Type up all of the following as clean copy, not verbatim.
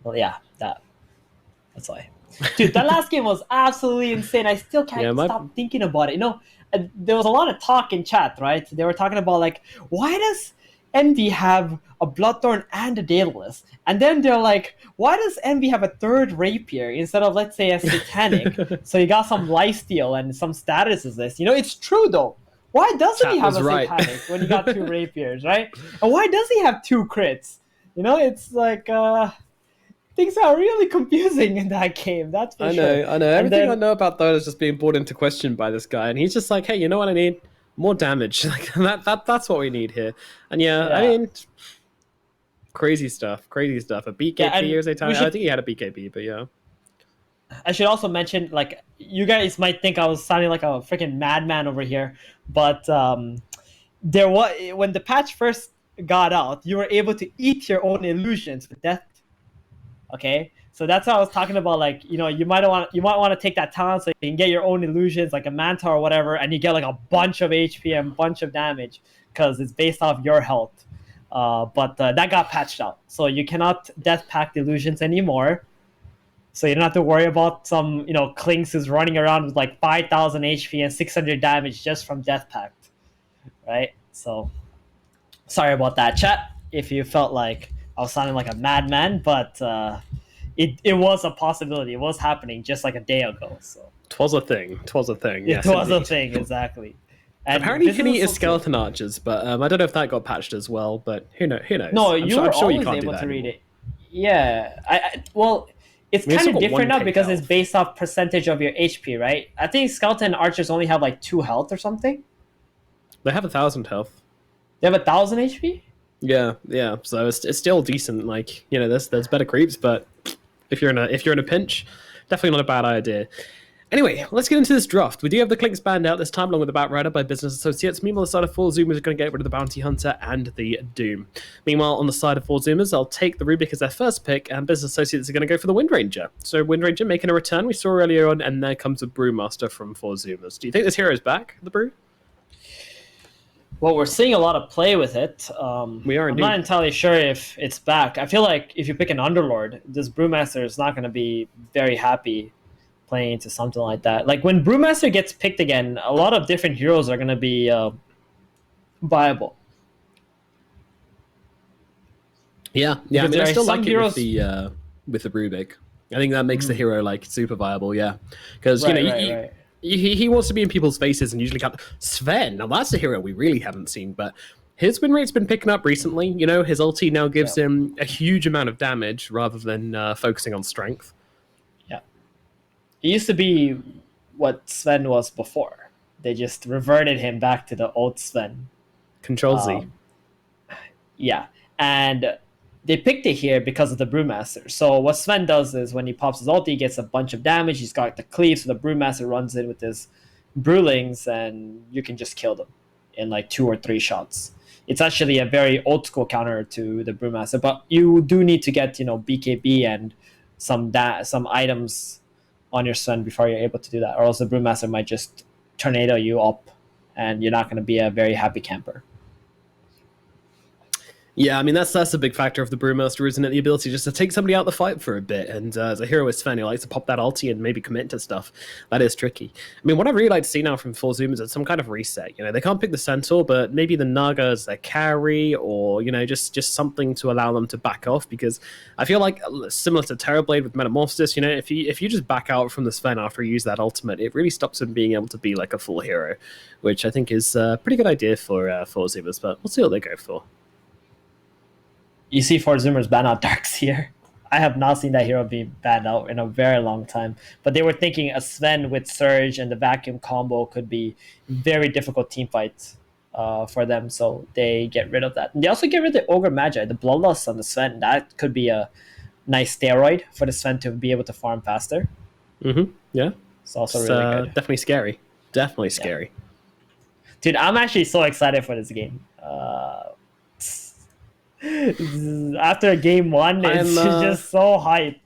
Well, yeah, that's why. Dude, that last game was absolutely insane. I still can't stop thinking about it. You know, there was a lot of talk in chat, right? They were talking about like, why does Envy have a Bloodthorn and a Daedalus? And then they're like, why does Envy have a third Rapier instead of, let's say, a Satanic? So you got some lifesteal and some statuses list. You know, it's true though. Why doesn't he have a Satanic when he got 2 Rapiers, right? And why does he have 2 crits? You know, it's like things are really confusing in that game. That's for sure. I know. Everything I know about Dota is just being brought into question by this guy, and he's just like, "Hey, you know what I need? More damage. Like that's what we need here." And yeah. I mean, crazy stuff. A BKB or Satanic. I think he had a BKB, but yeah. I should also mention, like, you guys might think I was sounding like a freaking madman over here, but there was, when the patch first got out, you were able to eat your own illusions with death. Okay, so that's what I was talking about. Like, you know, you might want to take that talent so you can get your own illusions, like a Manta or whatever, and you get like a bunch of HP and a bunch of damage because it's based off your health. But that got patched out, so you cannot death pact illusions anymore. So you don't have to worry about some, you know, Klinks who's running around with like 5,000 HP and 600 damage just from death pact, right? So sorry about that, chat. If you felt like I was sounding like a madman, but it was a possibility. It was happening just like a day ago. So it was a thing. It was a thing, exactly. And apparently, you can eat skeleton archers, but I don't know if that got patched as well. But who knows? No, I'm sure always able to read it. Yeah, well, it's kind of different now because it's based off percentage of your HP, right? I think skeleton archers only have like 2 health or something. They have 1,000 health. They have 1,000 HP. Yeah. So it's still decent. Like, you know, there's better creeps, but if you're in a pinch, definitely not a bad idea. Anyway, let's get into this draft. We do have the Klinks banned out this time, along with the Batrider by Business Associates. Meanwhile, on the side of 4 Zoomers are going to get rid of the Bounty Hunter and the Doom. Meanwhile, on the side of 4 Zoomers, I'll take the Rubik as their first pick, and Business Associates are going to go for the Wind Ranger. So Wind Ranger making a return. We saw earlier on, and there comes the Brewmaster from 4 Zoomers. Do you think this hero is back, the Brew? Well, we're seeing a lot of play with it. We are indeed. I'm not entirely sure if it's back. I feel like if you pick an Underlord, this Brewmaster is not going to be very happy playing into something like that. Like, when Brewmaster gets picked again, a lot of different heroes are going to be viable. Yeah. I mean, I still like it with the Rubik. I think that makes the hero like super viable. Yeah, because he wants to be in people's faces and usually can't. Sven, now that's a hero we really haven't seen, but his win rate's been picking up recently. You know, his ulti now gives him a huge amount of damage rather than focusing on strength. Yeah. It used to be what Sven was before. They just reverted him back to the old Sven. Control Z. Yeah. And they picked it here because of the Brewmaster. So what Sven does is when he pops his ulti, he gets a bunch of damage. He's got the cleave, so the Brewmaster runs in with his Brewlings, and you can just kill them in like 2 or 3 shots. It's actually a very old school counter to the Brewmaster, but you do need to get, you know, BKB and some items on your Sven before you're able to do that, or else the Brewmaster might just tornado you up, and you're not going to be a very happy camper. Yeah, I mean, that's a big factor of the Brewmaster, isn't it? The ability just to take somebody out the fight for a bit. And as a hero as Sven, who likes to pop that ulti and maybe commit to stuff, that is tricky. I mean, what I really like to see now from 4 Zoomers is some kind of reset. You know, they can't pick the Centaur, but maybe the Naga as their carry, or, you know, just something to allow them to back off. Because I feel like, similar to Terrorblade with Metamorphosis, you know, if you just back out from the Sven after you use that ultimate, it really stops him being able to be like a full hero, which I think is a pretty good idea for 4 Zoomers, but we'll see what they go for. You see 4 Zoomers ban out Darkseer. I have not seen that hero be banned out in a very long time. But they were thinking a Sven with Surge and the Vacuum combo could be very difficult team fights for them, so they get rid of that. And they also get rid of the Ogre Magi, the Bloodlust on the Sven. That could be a nice steroid for the Sven to be able to farm faster. Yeah. It's also really good. Definitely scary. Definitely scary. Dude, I'm actually so excited for this game. After game 1, it's just so hype.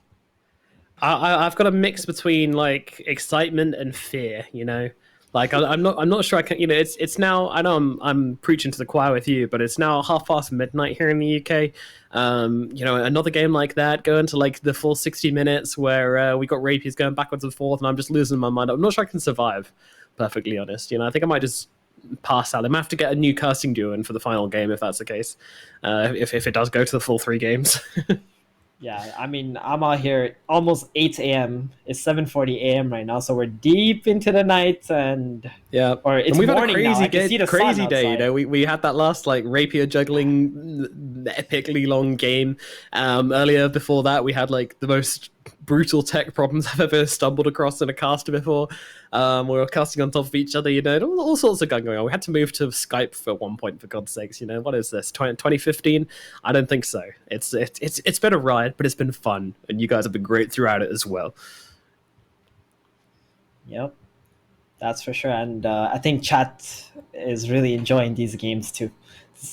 I've got a mix between like excitement and fear, you know. Like I'm not sure I can. You know, it's now. I know I'm preaching to the choir with you, but it's now midnight here in the UK. You know, another game like that going to like the full 60 minutes where we got rapiers going backwards and forth, and I'm just losing my mind. I'm not sure I can survive. Perfectly honest, you know, I think I might just pass out. I might have to get a new casting duo in for the final game if that's the case. If it does go to the full 3 games. Yeah, I mean, I'm out here almost 8 a.m. It's 7:40 a.m. right now, so we're deep into the night, and Yeah, or it's and we've had a morning now. I can see the crazy sun day. You outside. know, we had that last like rapier juggling, epically long game. Earlier before that, we had like the most brutal tech problems I've ever stumbled across in a caster before. We were casting on top of each other. You know, all sorts of going on. We had to move to Skype for one point. For God's sakes, you know, what is this? 2015? I don't think so. It's been a ride, but it's been fun, and you guys have been great throughout it as well. Yep, that's for sure. And I think chat is really enjoying these games too.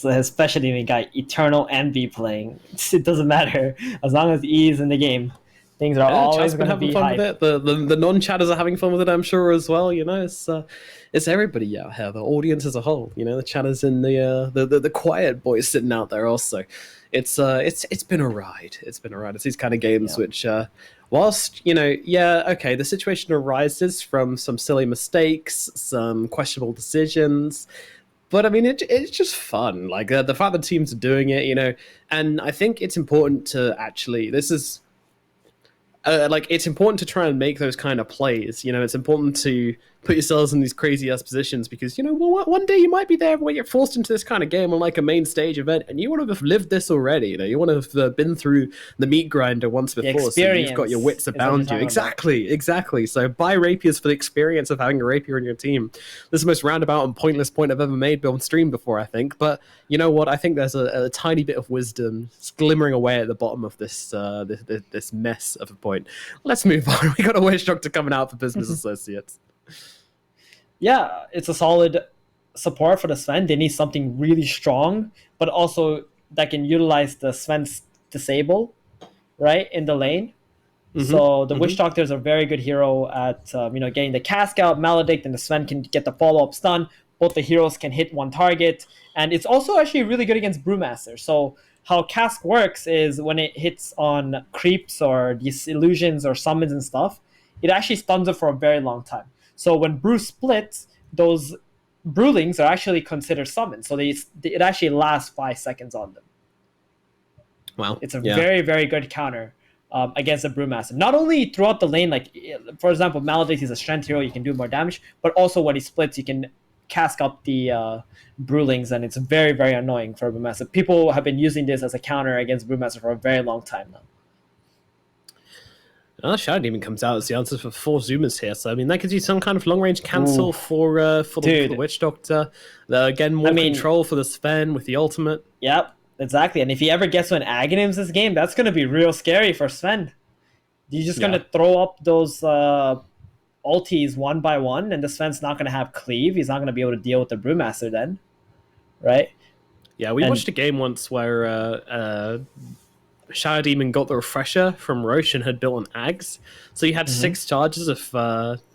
Especially when you got Eternal Envy playing. It doesn't matter as long as E is in the game. Things are Yeah, always chat's been going to having be fun hype. with it. The non-chatters are having fun with it, I'm sure as well. You know, it's everybody out here, the audience as a whole. You know, the chatters and the quiet boys sitting out there also. It's been a ride. It's been a ride. It's these kind of games Yeah. which, whilst you know, yeah, okay, the situation arises from some silly mistakes, some questionable decisions. But I mean, it's just fun. Like the fact that teams are doing it, you know, and I think it's important to actually. This is like it's important to try and make those kind of plays. You know, it's important to put yourselves in these crazy ass positions because you know, well, one day you might be there where you're forced into this kind of game on like a main stage event, and you want to have lived this already. You know, you want to have been through the meat grinder once The before, so you've got your experience wits is what you're about you. talking about. Exactly. So buy rapiers for the experience of having a rapier in your team. This is the most roundabout and pointless point I've ever made on stream before, I think. But you know what? I think there's a tiny bit of wisdom glimmering away at the bottom of this mess of a point. Let's move on. We got a Wish Doctor coming out for Business Associates. Yeah, it's a solid support for the Sven. They need something really strong, but also that can utilize the Sven's disable, right, in the lane. So the Witch Doctor is a very good hero at getting the cask out, Maledict, and the Sven can get the follow-up stun. Both the heroes can hit one target, and it's also actually really good against Brewmaster. So how cask works is when it hits on creeps or these illusions or summons and stuff, it actually stuns it for a very long time. So when Brew splits, those Brewlings are actually considered summons. So it actually lasts 5 seconds on them. Wow, It's a very, very good counter against the Brewmaster. Not only throughout the lane, like, for example, Maledict is a strength hero, you can do more damage, but also when he splits, you can cask up the Brewlings, and it's very, very annoying for Brewmaster. People have been using this as a counter against Brewmaster for a very long time now. Shadow Demon comes out as the answer for 4 Zoomers here. So, I mean, that gives you some kind of long-range cancel for the Witch Doctor. Again, more control for the Sven with the ultimate. Yep, exactly. And if he ever gets to an Aghanims this game, that's going to be real scary for Sven. You're just going to throw up those ultis one by one, and the Sven's not going to have cleave. He's not going to be able to deal with the Brewmaster then, right? Yeah, we watched a game once where Shadow Demon got the refresher from Roche and had built an Ags. So he had 6 charges of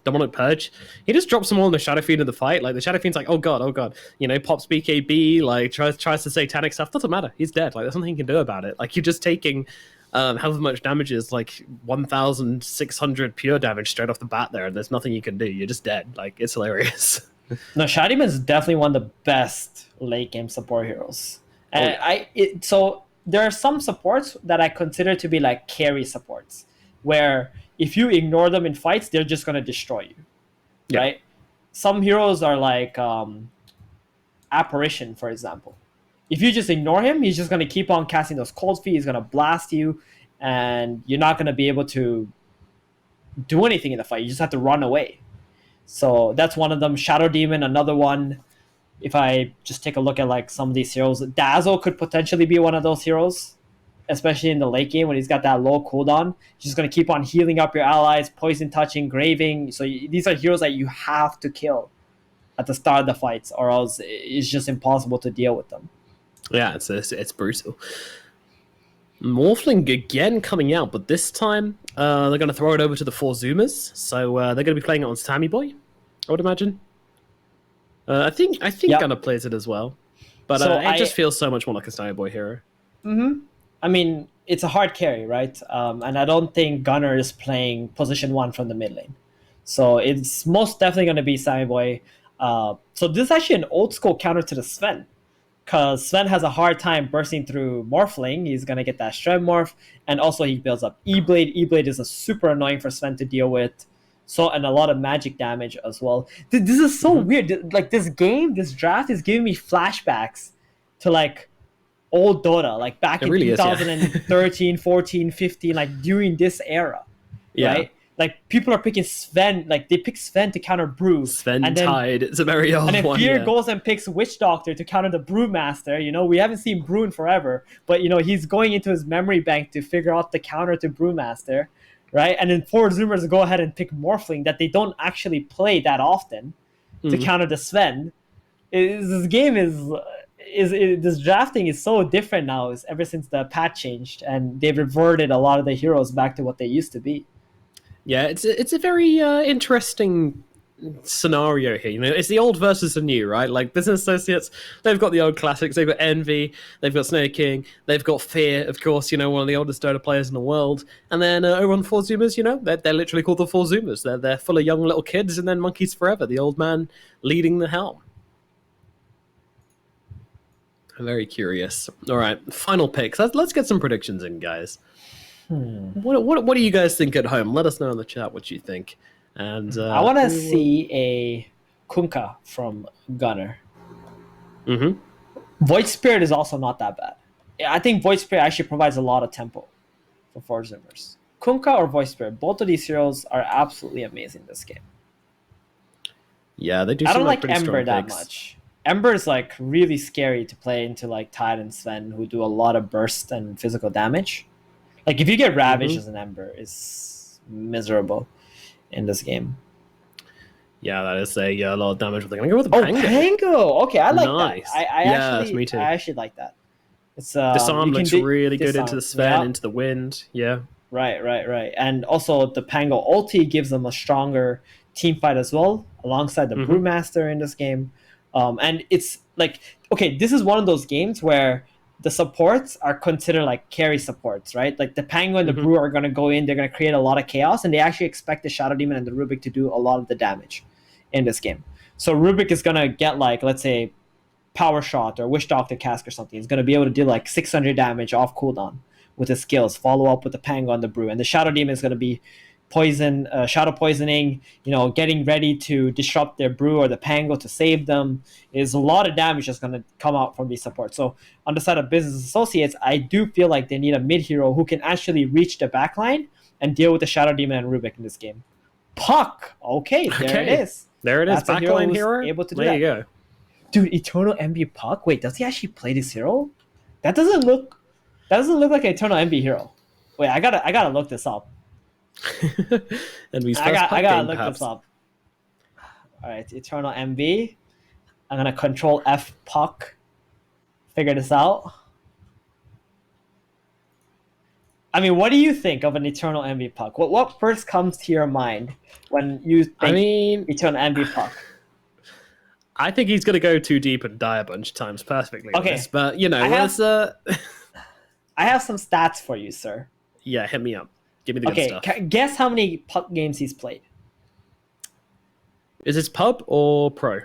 Demonic Purge. He just drops them all in the Shadow Fiend in the fight. Like, the Shadow Fiend's like, oh god. You know, pops BKB, like, tries to satanic stuff. Doesn't matter. He's dead. Like, there's nothing he can do about it. Like, you're just taking however much damage is, like, 1,600 pure damage straight off the bat there, and there's nothing you can do. You're just dead. Like, it's hilarious. No, Shadow Demon is definitely one of the best late game support heroes. And so there are some supports that I consider to be like carry supports, where if you ignore them in fights, they're just going to destroy you, right? Some heroes are like Apparition, for example. If you just ignore him, he's just going to keep on casting those cold feet. He's going to blast you, and you're not going to be able to do anything in the fight. You just have to run away. So that's one of them. Shadow Demon, another one. If I just take a look at like some of these heroes, Dazzle could potentially be one of those heroes, especially in the late game when he's got that low cooldown. He's just going to keep on healing up your allies, poison touching, graving. So these are heroes that you have to kill at the start of the fights, or else it's just impossible to deal with them. Yeah, it's brutal. Morphling again coming out, but this time they're going to throw it over to the 4 Zoomers. So they're going to be playing it on Sammy Boy, I would imagine. I think Yep. Gunner plays it as well, but So it just feels so much more like a Stone Boy hero. I mean, it's a hard carry, right? And I don't think Gunner is playing position one from the mid lane. So it's most definitely going to be Sammy Boy. So this is actually an old school counter to the Sven. Because Sven has a hard time bursting through Morphling. He's going to get that Strength Morph. And also he builds up E-Blade. E-Blade is a super annoying for Sven to deal with. So, and a lot of magic damage as well. This is so weird. Like, this game, this draft is giving me flashbacks to, like, old Dota, like back It in really is, yeah. 2013, 14, 15, like during this era, Yeah. right? Like people are picking Sven, like they pick Sven to counter Brew. Sven and then, Tide, it's a very old and then one. Fear Yeah. goes and picks Witch Doctor to counter the Brewmaster. You know, we haven't seen Brew in forever, but you know, he's going into his memory bank to figure out the counter to Brewmaster, right? And then 4 Zoomers go ahead and pick Morphling that they don't actually play that often to counter the Sven. This game this drafting is so different now ever since the patch changed and they've reverted a lot of the heroes back to what they used to be. Yeah, it's a very interesting scenario here. You know, it's the old versus the new, right? Like Business Associates, they've got the old classics. They've got Envy, they've got Snake King, they've got Fear, of course. You know, one of the oldest Dota players in the world. And then over on Four Zoomers, you know, they're literally called the Four Zoomers. They're full of young little kids, and then Monkeys Forever, the old man leading the helm. I'm very curious. All right, final picks. Let's get some predictions in, guys. What do you guys think at home? Let us know in the chat what you think. And I want to see a Kunkka from Gunner. Void Spirit is also not that bad. I think Void Spirit actually provides a lot of tempo for Four Zoomers. Kunkka or Void Spirit, both of these heroes are absolutely amazing in this game. Yeah, they do. I don't like pretty Ember that picks. much. Ember is like really scary to play into like Tide and Sven, who do a lot of burst and physical damage. Like if you get Ravaged as an Ember, it's miserable in this game. Yeah, that is a lot of damage. We're gonna go with the Oh, Pango. Pango! Okay, I like Nice. that. Yes, me too. I actually like that. It's Disarm you can looks really good into the Sven, yeah. into the wind. Yeah. Right. And also the Pango ulti gives them a stronger team fight as well, alongside the Brewmaster in this game. And it's like, okay, this is one of those games where the supports are considered like carry supports, right? Like the Pango and the Brew are going to go in, they're going to create a lot of chaos, and they actually expect the Shadow Demon and the Rubik to do a lot of the damage in this game. So Rubik is going to get like, let's say, Power Shot or Wish Doctor Cask or something. He's going to be able to do like 600 damage off cooldown with his skills, follow up with the Pango and the Brew. And the Shadow Demon is going to be shadow poisoning, you know, getting ready to disrupt their Brew or the Pango to save them. Is a lot of damage that's going to come out from these supports. So on the side of Business Associates, I do feel like they need a mid hero who can actually reach the backline and deal with the Shadow Demon and Rubik in this game. Puck. Okay, there it is. There it is. That's a hero Backline who's hero. able to do there that. you go. Dude, Eternal MB Puck? Wait, does he actually play this hero? That doesn't look like an Eternal MB hero. Wait, I gotta look this up. And we I gotta look this up. Alright, Eternal MB. I'm gonna control F Puck. Figure this out. I mean, what do you think of an Eternal MB Puck? What first comes to your mind when you think Eternal MB Puck? I think he's going to go too deep and die a bunch of times perfectly. Okay. This, but, you know, I have some stats for you, sir. Yeah, hit me up. Give me the good stuff. Guess how many Puck games he's played. Is this pub or pro?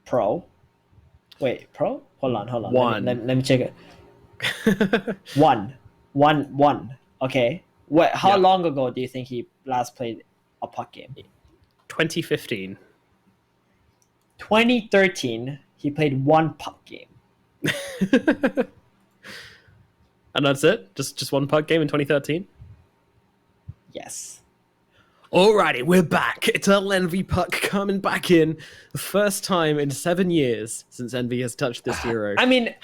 Pro? Wait, pro? Hold on. One. Let me check it. One. Okay. How long ago do you think he last played a Puck game? 2015. 2013, he played one Puck game. And that's it? Just one Puck game in 2013? Yes. Alrighty, we're back. Eternal Envy Puck coming back in. The first time in 7 years since Envy has touched this hero. I mean,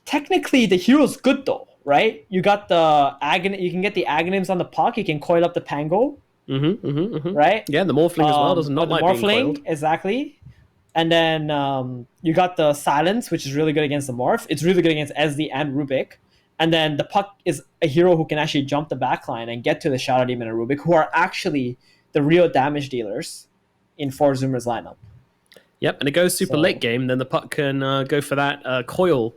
technically the hero's good though, right? You got the you can get the Aghanims on the Puck, you can coil up the Pango. Right? Yeah, the Morphling as well does not like being coiled. Exactly. And then you got the Silence, which is really good against the Morph. It's really good against SD and Rubik. And then the Puck is a hero who can actually jump the backline and get to the Shadow Demon and Rubik, who are actually the real damage dealers in 4Zoomer's lineup. Yep, and it goes super late game. Then the puck can go for that coil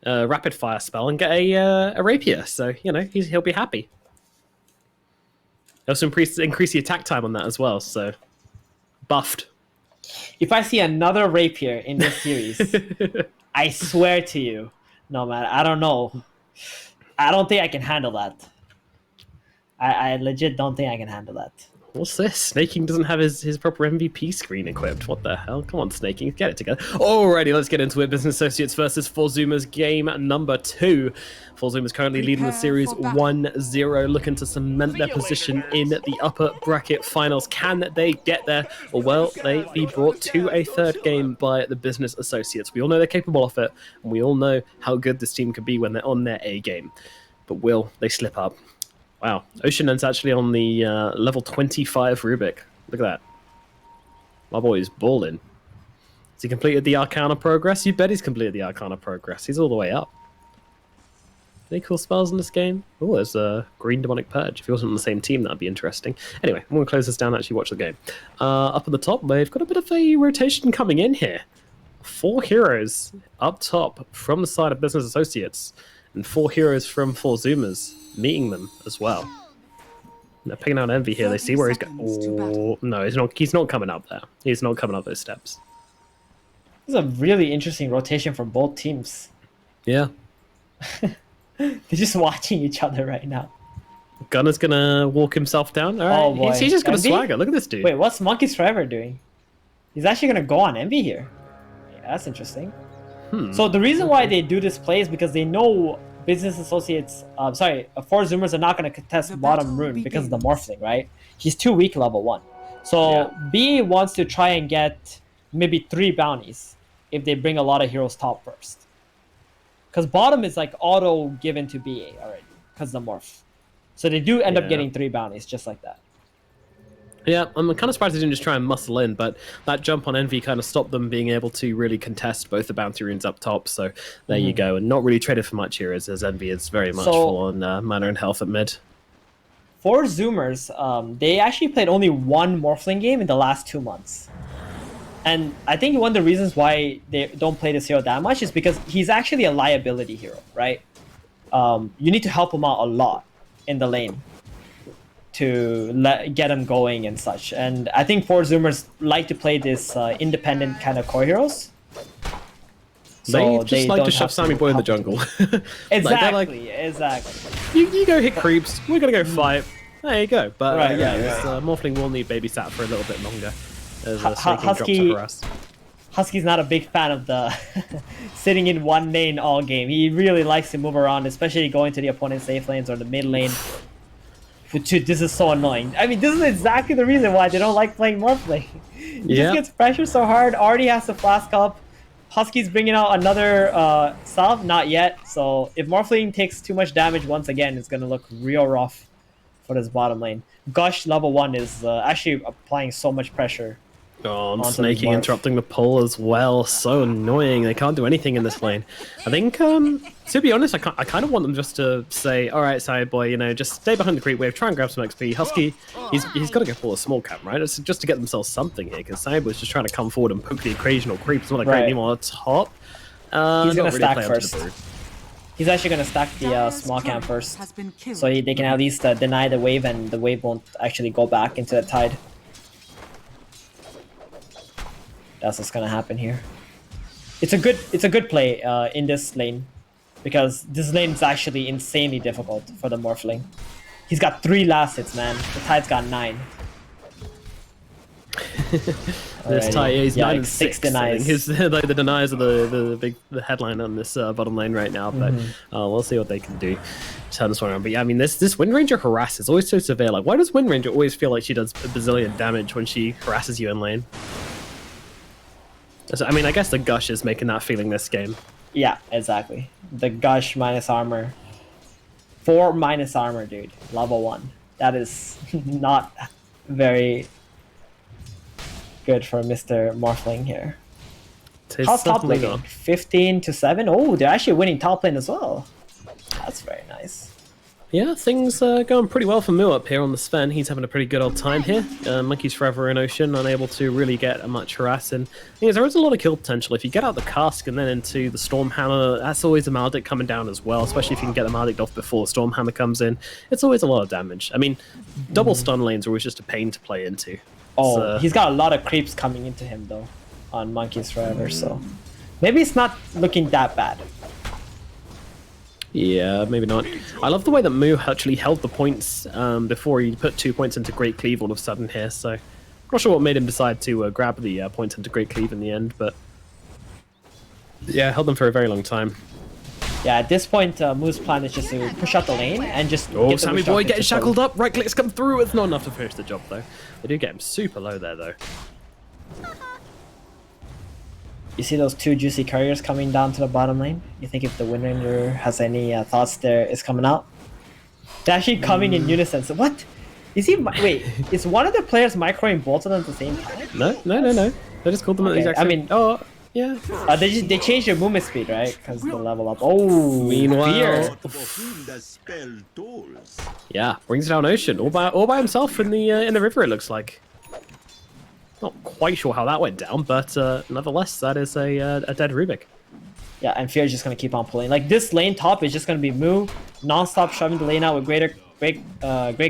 rapid fire spell and get a rapier. So he'll be happy. Also increase the attack time on that as well. So buffed. If I see another rapier in this series, I swear to you, no man, I don't know. I don't think I can handle that. I legit don't think I can handle that. What's this? Snaking doesn't have his proper MVP screen equipped. What the hell? Come on, Snaking, get it together. Alrighty, let's get into it. Business Associates versus 4Zoomers game number 2. 4Zoomers currently leading the series 1-0, looking to cement their position in the upper bracket finals. Can they get there? Or will they be brought to a third game by the Business Associates? We all know they're capable of it, and we all know how good this team can be when they're on their A game. But will they slip up? Wow, Oceanen's actually on the level 25 Rubik. Look at that. My boy is balling. Has he completed the Arcana Progress? You bet he's completed the Arcana Progress. He's all the way up. Any cool spells in this game? Oh, there's a Green Demonic Purge. If he wasn't on the same team, that'd be interesting. Anyway, I'm going to close this down and actually watch the game. Up at the top, they've got a bit of a rotation coming in here. 4 heroes up top from the side of Business Associates, and 4 heroes from 4Zoomers meeting them as well. They're picking out Envy here. They see where he's going. Oh, no, he's not coming up there. He's not coming up those steps. This is a really interesting rotation from both teams. Yeah. They're just watching each other right now. Gunner's gonna walk himself down. All right. Oh boy. He's just gonna Envy? swagger. Look at this dude. Wait, what's Monkeys Forever doing? He's actually gonna go on Envy here. Yeah, that's interesting. So the reason why they do this play is because they know Business Associates, 4Zoomers are not going to contest bottom rune because of the Morphling, right? He's too weak level 1. So BA wants to try and get maybe 3 bounties if they bring a lot of heroes top first. Because bottom is like auto given to BA already because of the morph. So they do end up getting 3 bounties just like that. Yeah, I'm kind of surprised they didn't just try and muscle in, but that jump on Envy kind of stopped them being able to really contest both the bounty runes up top, so there you go. And not really traded for much here, as Envy is very much full on mana and health at mid. 4Zoomers, they actually played only 1 Morphling game in the last 2 months. And I think one of the reasons why they don't play this hero that much is because he's actually a liability hero, right? You need to help him out a lot in the lane to get him going and such. And I think 4Zoomers like to play this independent kind of core heroes. So they like to shove Sammy Boy in the jungle. Exactly, exactly. You go hit creeps, we're going to go fight. There you go. But Morphling will need babysat for a little bit longer. Husky's not a big fan of the sitting in one lane all game. He really likes to move around, especially going to the opponent's safe lanes or the mid lane. Dude, this is so annoying. I mean, this is exactly the reason why they don't like playing Morphling. He just gets pressured so hard. Already has the flask up. Husky's bringing out another sub, not yet. So if Morphling takes too much damage once again, it's going to look real rough for this bottom lane. Gush level 1 is actually applying so much pressure. Oh, and Snaking interrupting the pull as well. So annoying. They can't do anything in this lane. I think, to be honest, I kind of want them just to say, all right, side boy, just stay behind the creep wave, try and grab some XP. Husky, he's got to go for a small cap, right? It's just to get themselves something here, because side boy's just trying to come forward and poke the occasional creep. It's not a great anymore on top. He's going to stack first. He's actually going to stack the small camp first, so they can at least deny the wave, and the wave won't actually go back into the tide. That's what's gonna happen here. It's a good play in this lane, because this lane is actually insanely difficult for the Morphling. He's got 3 last hits, man. The Tide's got 9. This Tide is 9 and 6 6. denies. His like the denies are the headline on this bottom lane right now, but we'll see what they can do. Turn this one around. But yeah, I mean, this Wind Ranger harass is always so severe. Like, why does Wind Ranger always feel like she does a bazillion damage when she harasses you in lane? I mean, I guess the Gush is making that feeling this game. Yeah, exactly. The Gush minus armor. 4 minus armor, dude. Level 1. That is not very good for Mr. Morphling here. How's top lane? 15 to 7? Oh, they're actually winning top lane as well. That's very nice. Yeah, things are going pretty well for Moo up here on the Sven. He's having a pretty good old time here. Monkeys Forever in Ocean, unable to really get much harassing. There is a lot of kill potential. If you get out the Cask and then into the Stormhammer, that's always a Maledict coming down as well, especially if you can get the Maledict off before the Stormhammer comes in. It's always a lot of damage. I mean, double stun lanes are always just a pain to play into. Oh, he's got a lot of creeps coming into him, though, on Monkeys Forever, so maybe it's not looking that bad. Yeah, maybe not. I love the way that Moo actually held the points before he put 2 points into Great Cleave all of a sudden here, so I'm not sure what made him decide to grab the points into Great Cleave in the end, but yeah, held them for a very long time. Yeah, at this point, Moo's plan is just to push out the lane and just Oh, Sammy Boy getting shackled up, right clicks come through, it's not enough to finish the job though. They do get him super low there though. You see those two juicy couriers coming down to the bottom lane? You think if the Wind Ranger has any thoughts there is coming out? They're actually coming in unison. So what? Is he? Wait, is one of the players microing both of them at the same time? No. They just called them at the exact same. I mean, oh yeah. They changed their movement speed, right? Because the level up. Oh, meanwhile, yeah, brings down Ocean all by himself in the river. It looks like. Not quite sure how that went down, but nonetheless, that is a dead Rubik. Yeah, and Fear's just gonna keep on pulling. Like this lane top is just gonna be Moo non-stop shoving the lane out with great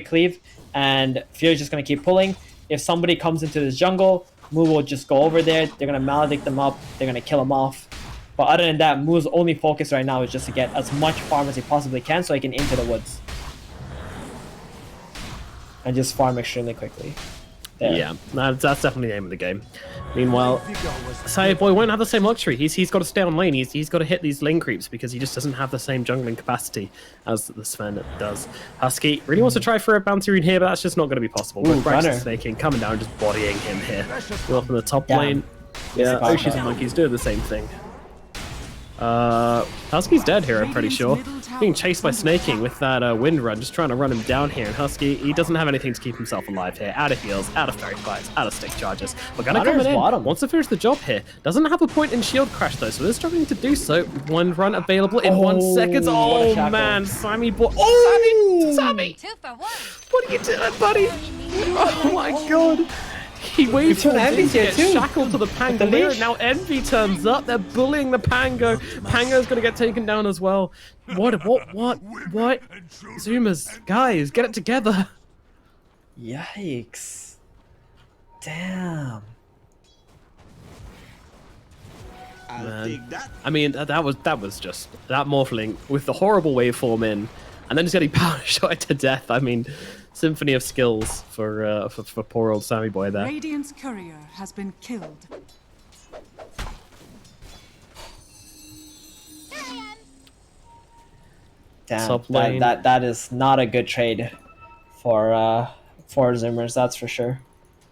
cleave, and Fear's just gonna keep pulling. If somebody comes into this jungle, Moo will just go over there. They're gonna maledict them up. They're gonna kill them off. But other than that, Moo's only focus right now is just to get as much farm as he possibly can, so he can into the woods and just farm extremely quickly. There. Yeah, that's definitely the aim of the game. Meanwhile, Saya Boy won't have the same luxury. He's got to stay on lane. He's got to hit these lane creeps because he just doesn't have the same jungling capacity as the Sven does. Husky really wants to try for a bounty rune here, but that's just not going to be possible. With Braxton snaking, coming down, just bodying him here. Go up in the top lane. Yeah, Oshis and Monkeys doing the same thing. Husky's dead here, I'm pretty sure. Being chased by Snaking with that wind run, just trying to run him down here. And Husky, he doesn't have anything to keep himself alive here. Out of heals, out of fairy fights, out of stick charges. We're gonna come in. Wants to finish the job here. Doesn't have a point in shield crash though, so they're struggling to do so. Wind run available in 1 second. Oh man, Sammy Boy. Oh, Sammy! 2 for 1. What are you doing, buddy? Oh my god. He waits for Envy to get shackled to the Pangolier, and now Envy turns up. They're bullying the Pango. Pango's gonna get taken down as well. What? Zoomers, guys, get it together. Yikes. Damn. Man. I mean, that was just that Morphling with the horrible waveform in, and then just getting power shot to death. I mean, symphony of skills for poor old Sammy Boy there. Radiant's courier has been killed. Damn, that is not a good trade for Zoomers, that's for sure.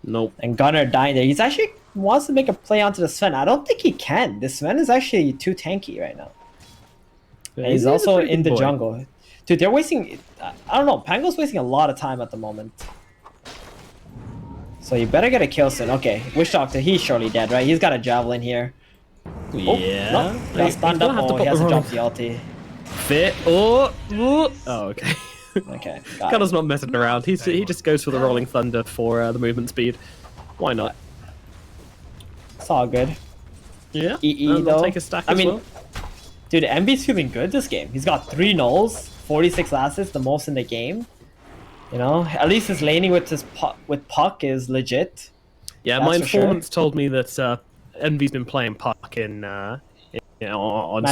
Nope. And Gunnar dying there. He's actually wants to make a play onto the Sven. I don't think he can. The Sven is actually too tanky right now. Yeah, and he's also in the jungle. Dude, they're wasting... I don't know. Pango's wasting a lot of time at the moment. So you better get a kill soon. Okay, Witch Doctor, he's surely dead, right? He's got a javelin here. Yeah. Oh, no. Got stunned up. Oh, he has to drop the ulti. Fit. Oh, okay. Okay. Gunner's not messing around. He just goes for the Rolling Thunder for the movement speed. Why not? It's all good. Yeah. though. Take a stack as well. Dude, MB's feeling good this game. He's got 3 nulls, 46 assists, the most in the game. You know, at least his laning with his Puck is legit. Yeah, my informants told me that Envy's been playing Puck on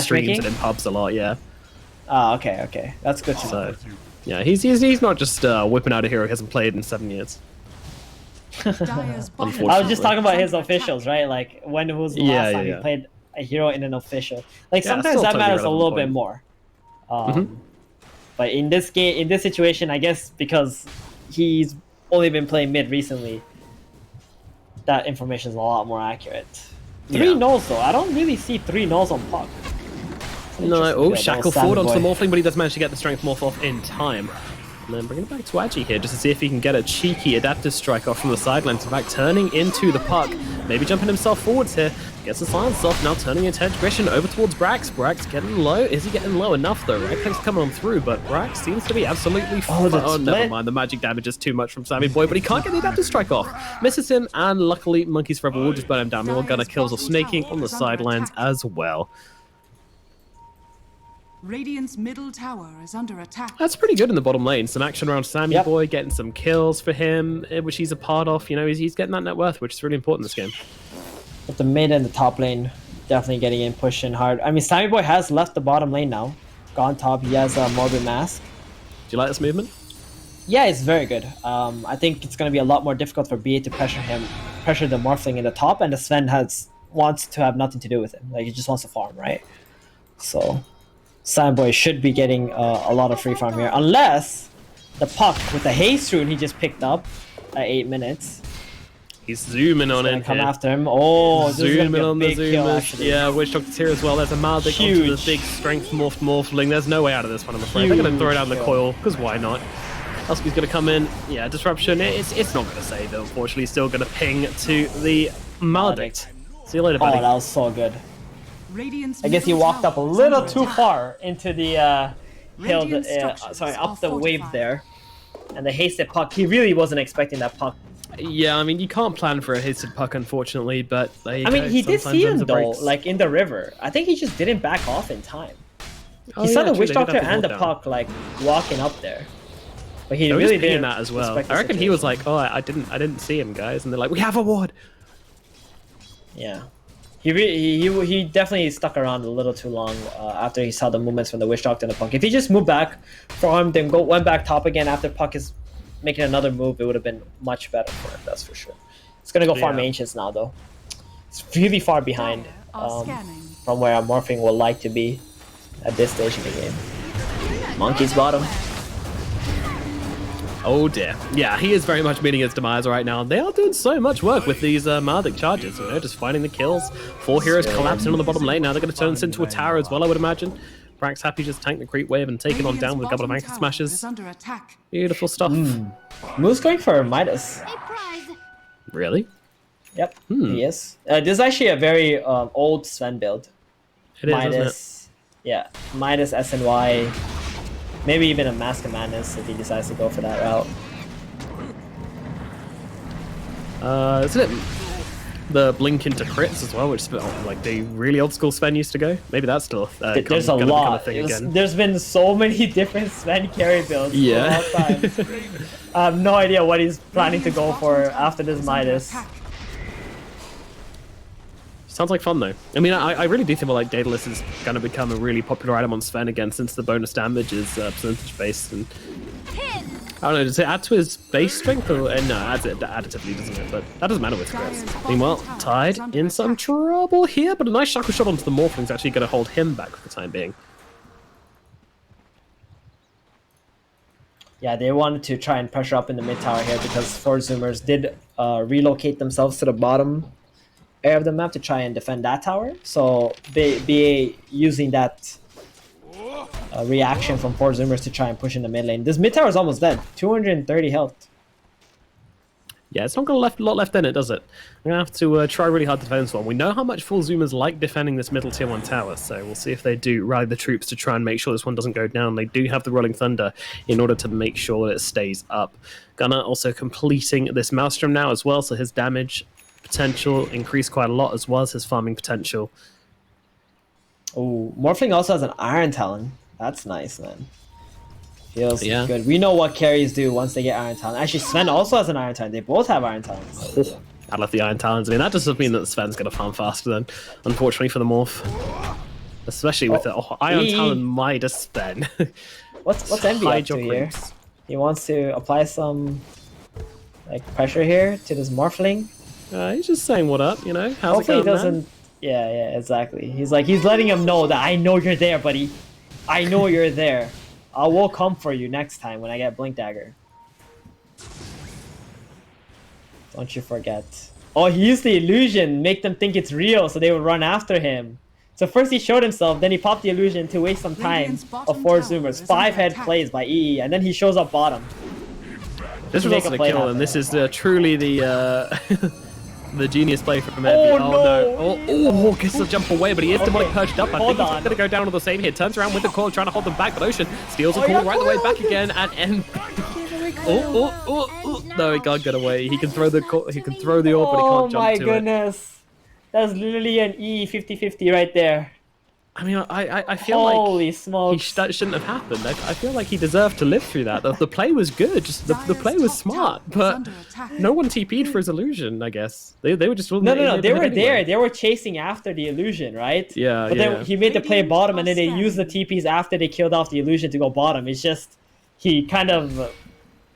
streams and in pubs a lot. Yeah. Oh, okay. That's good to know. Yeah, he's not just whipping out a hero he hasn't played in 7 years. I was just talking about his officials, right? Like when was the last time he played a hero in an official? Like sometimes that matters a little bit more. But in this game, in this situation, I guess because he's only been playing mid recently, that information is a lot more accurate. 3 nulls though. I don't really see 3 nulls on Puck. No, shackle forward onto the Morphling, but he does manage to get the strength morph off in time. And then bringing it back to Agi here just to see if he can get a cheeky adaptive strike off from the sidelines. In fact, turning into the puck, maybe jumping himself forwards here. Gets the silence off, now turning into Edge Grishin over towards Brax. Brax getting low. Is he getting low enough though? Right click's coming on through, but Brax seems to be absolutely oh, never mind. The magic damage is too much from Sammy Boy, but he can't get the adaptive strike off. Misses him, and luckily Monkeys Forever will just burn him down. More gunner kills are snaking on the sidelines as well. Radiant's middle tower is under attack. That's pretty good in the bottom lane. Some action around Sammy Boy, getting some kills for him, which he's a part of. You know, he's getting that net worth, which is really important in this game. But the mid and the top lane definitely getting in, pushing hard. I mean, Sammy Boy has left the bottom lane now. Gone top. He has a Morbid Mask. Do you like this movement? Yeah, it's very good. I think it's going to be a lot more difficult for BA to pressure the Morphling in the top, and the Sven wants to have nothing to do with him. Like, he just wants to farm, right? So Sammy Boy should be getting a lot of free farm here, unless the puck with the haste rune he just picked up at 8 minutes. He's zooming on in come here. after him. Oh, zooming on the kill, zoomers. Yeah, Witch Doctor's here as well. There's a Maldic onto the big strength Morphling. There's no way out of this one, I'm afraid. They're going to throw down the coil, because why not? Husky's going to come in. Yeah, disruption. It's not going to save, though, unfortunately. Still going to ping to the Maldic. See you later, buddy. Oh, that was so good. I guess he walked up a little too far into the hill, sorry, up the wave there. And the hasted puck, he really wasn't expecting that puck. Yeah, I mean, you can't plan for a hasted puck, unfortunately, but I mean, he did see him, though, like, in the river. I think he just didn't back off in time. He saw the Witch Doctor and the puck, like, walking up there. But he really didn't that as well. I reckon he was like, oh, I didn't see him, guys. And they're like, we have a ward. Yeah. He definitely stuck around a little too long after he saw the movements from the Witch Doctor and the Puck. If he just moved back for him, then went back top again after Puck is making another move, it would have been much better for him, that's for sure. It's going to go farm Ancients now, though. It's really far behind from where a Morphing would like to be at this stage of the game. Monkey's bottom. Oh dear. Yeah, he is very much meeting his demise right now. They are doing so much work with these Maldic charges, you know, just finding the kills. 4 heroes collapsing on the bottom lane. Now they're going to turn this into a tower as well, I would imagine. Brax happy just tank the creep wave and taking on down with a couple of anchor smashes. Beautiful stuff. Moo's going for Midas. Really? Yep, he is. This is actually a very old Sven build. It is, Midas, isn't it? Yeah, Midas, SNY. Maybe even a Mask of Madness if he decides to go for that route. Isn't it the blink into crits as well, which is like the really old school Sven used to go? Maybe that's still there's a lot. There's been so many different Sven carry builds. Yeah. I have no idea what he's planning to go for after this Midas. Sounds like fun though. I mean, I really do feel like Daedalus is going to become a really popular item on Sven again, since the bonus damage is percentage based. And I don't know, does it add to his base strength? Or no, it adds it additively, doesn't it? But that doesn't matter with crits. Meanwhile, Tide in some trouble here, but a nice shackle shot onto the Morphling is actually going to hold him back for the time being. Yeah, they wanted to try and pressure up in the mid tower here because 4 Zoomers did relocate themselves to the bottom area of the map to try and defend that tower. So BA using that reaction from 4 Zoomers to try and push in the mid lane. This mid tower is almost dead. 230 health. Yeah, it's not got a lot left in it, does it? I'm going to have to try really hard to defend this one. We know how much full Zoomers like defending this middle tier 1 tower, so we'll see if they do rally the troops to try and make sure this one doesn't go down. They do have the Rolling Thunder in order to make sure that it stays up. Gunnar also completing this Maelstrom now as well, so his damage potential increased quite a lot, as well as his farming potential. Oh, Morphling also has an Iron Talon. That's nice, man. Feels good. We know what carries do once they get Iron Talon. Actually, Sven also has an Iron Talon. They both have Iron Talons. I love the Iron Talons. I mean, that doesn't mean that Sven's going to farm faster then, unfortunately for the Morph. Especially with the Iron Talon Midas Sven. What's Envy up to here? He wants to apply some pressure here to this Morphling. He's just saying what up, you know? How's Hopefully it going, he doesn't... man? Yeah, exactly. He's letting him know that I know you're there, buddy. I know you're there. I will come for you next time when I get Blink Dagger. Don't you forget. Oh, he used the illusion, make them think it's real, so they would run after him. So first he showed himself, then he popped the illusion to waste some time Radiant's of bottom 4 tower zoomers. is 5 under head attack. plays by EE, and then he shows up bottom. This to results make in a a play kill, happen. and this is truly the the genius play from Envy. Oh, no! no. Oh, gets the jump away, but he is demonic Okay, perched up. I hold think he's on. gonna go down on the same here. Turns around with the coil, trying to hold them back, but Ocean steals the Oh, coil yeah, right the way coil, back okay. again, and no, he can't get away. He can throw the he can throw the orb, but he Oh can't jump my to it. goodness. That's literally an EE 50-50 right there. I mean, I feel Holy like smokes. that shouldn't have happened. I feel like he deserved to live through that. The play was good, just the play was smart, but no one TP'd for his illusion, I guess. They were just... No, they were there. They were chasing after the illusion, right? Yeah, But then he made the play Radiant bottom, and then they are used the TPs after they killed off the illusion to go bottom. It's just he kind of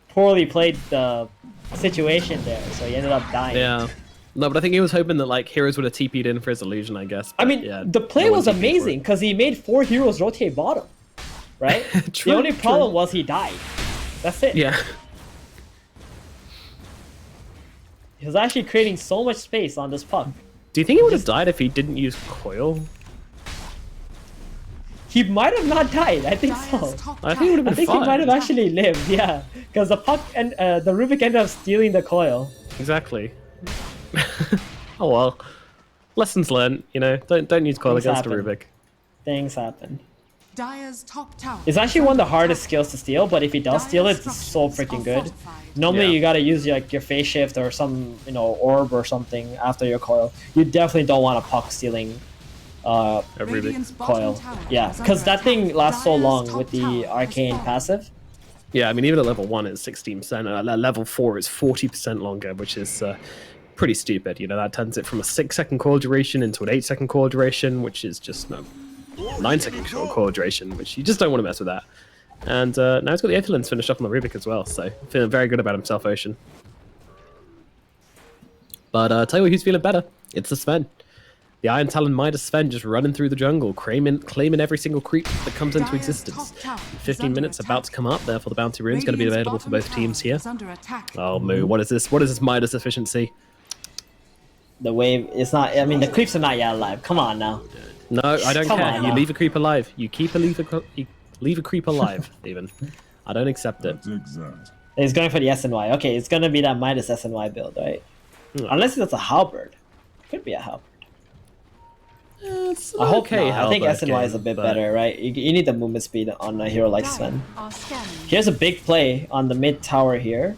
poorly played the situation there, so he ended up dying. Yeah. No, but I think he was hoping that like heroes would have TP'd in for his illusion, I guess. I But, mean, yeah, the play no one was TP'd for it. amazing because he made 4 heroes rotate bottom, right? True, the only true. problem was he died. That's it. Yeah. He was actually creating so much space on this puck. Do you think he would have died if he didn't use coil? He might have not died. I think so. I think it would have been I think fine. he might have actually lived. Yeah, because the puck and the Rubik ended up stealing the coil. Exactly. Oh well. Lessons learned, you know. Don't use coil Things against a happen. Rubik. Things happen. Dire's top tower. It's actually one of the hardest skills to steal, but if he does steal it, it's so freaking good. Normally, Yeah. you gotta use like your phase shift or some, orb or something after your coil. You definitely don't want a puck stealing A Rubik. Radiant's bottom coil. tower Yeah, is because under that thing attack. lasts so Dire's long top with the tower has arcane fallen. passive. Yeah, I mean, even at level 1 it's 16%. At level 4 it's 40% longer, which is pretty stupid. You know, that turns it from a 6-second coil duration into an 8-second coil duration, which is just 9-second coil duration, which you just don't want to mess with that. And now he's got the Aetherlens finished up on the Rubik as well, so feeling very good about himself, Ocean. But tell you who's feeling better. It's the Sven. The Iron Talon Midas Sven just running through the jungle, claiming every single creep that comes into Dire's existence. top tower is 15 under minutes attack. about to come up, therefore the bounty rune is going to be Radiant's available for bottom both teams tower here. is under attack. Oh, Moo, what is this? What is this Midas efficiency? The wave, it's not. I mean, the creeps are not yet alive. Come on now. No, I don't Come care. on You now. leave a creep alive. You leave a creep alive, even. I don't accept it. He's going for the SNY. Okay, it's gonna be that Midas SNY build, right? Unless it's a halberd. Could be a halberd. It's I hope okay. not. I think halberd SNY is a game, bit but- better, right? You need the movement speed on a hero like Sven. Dire are scanning. Here's a big play on the mid tower here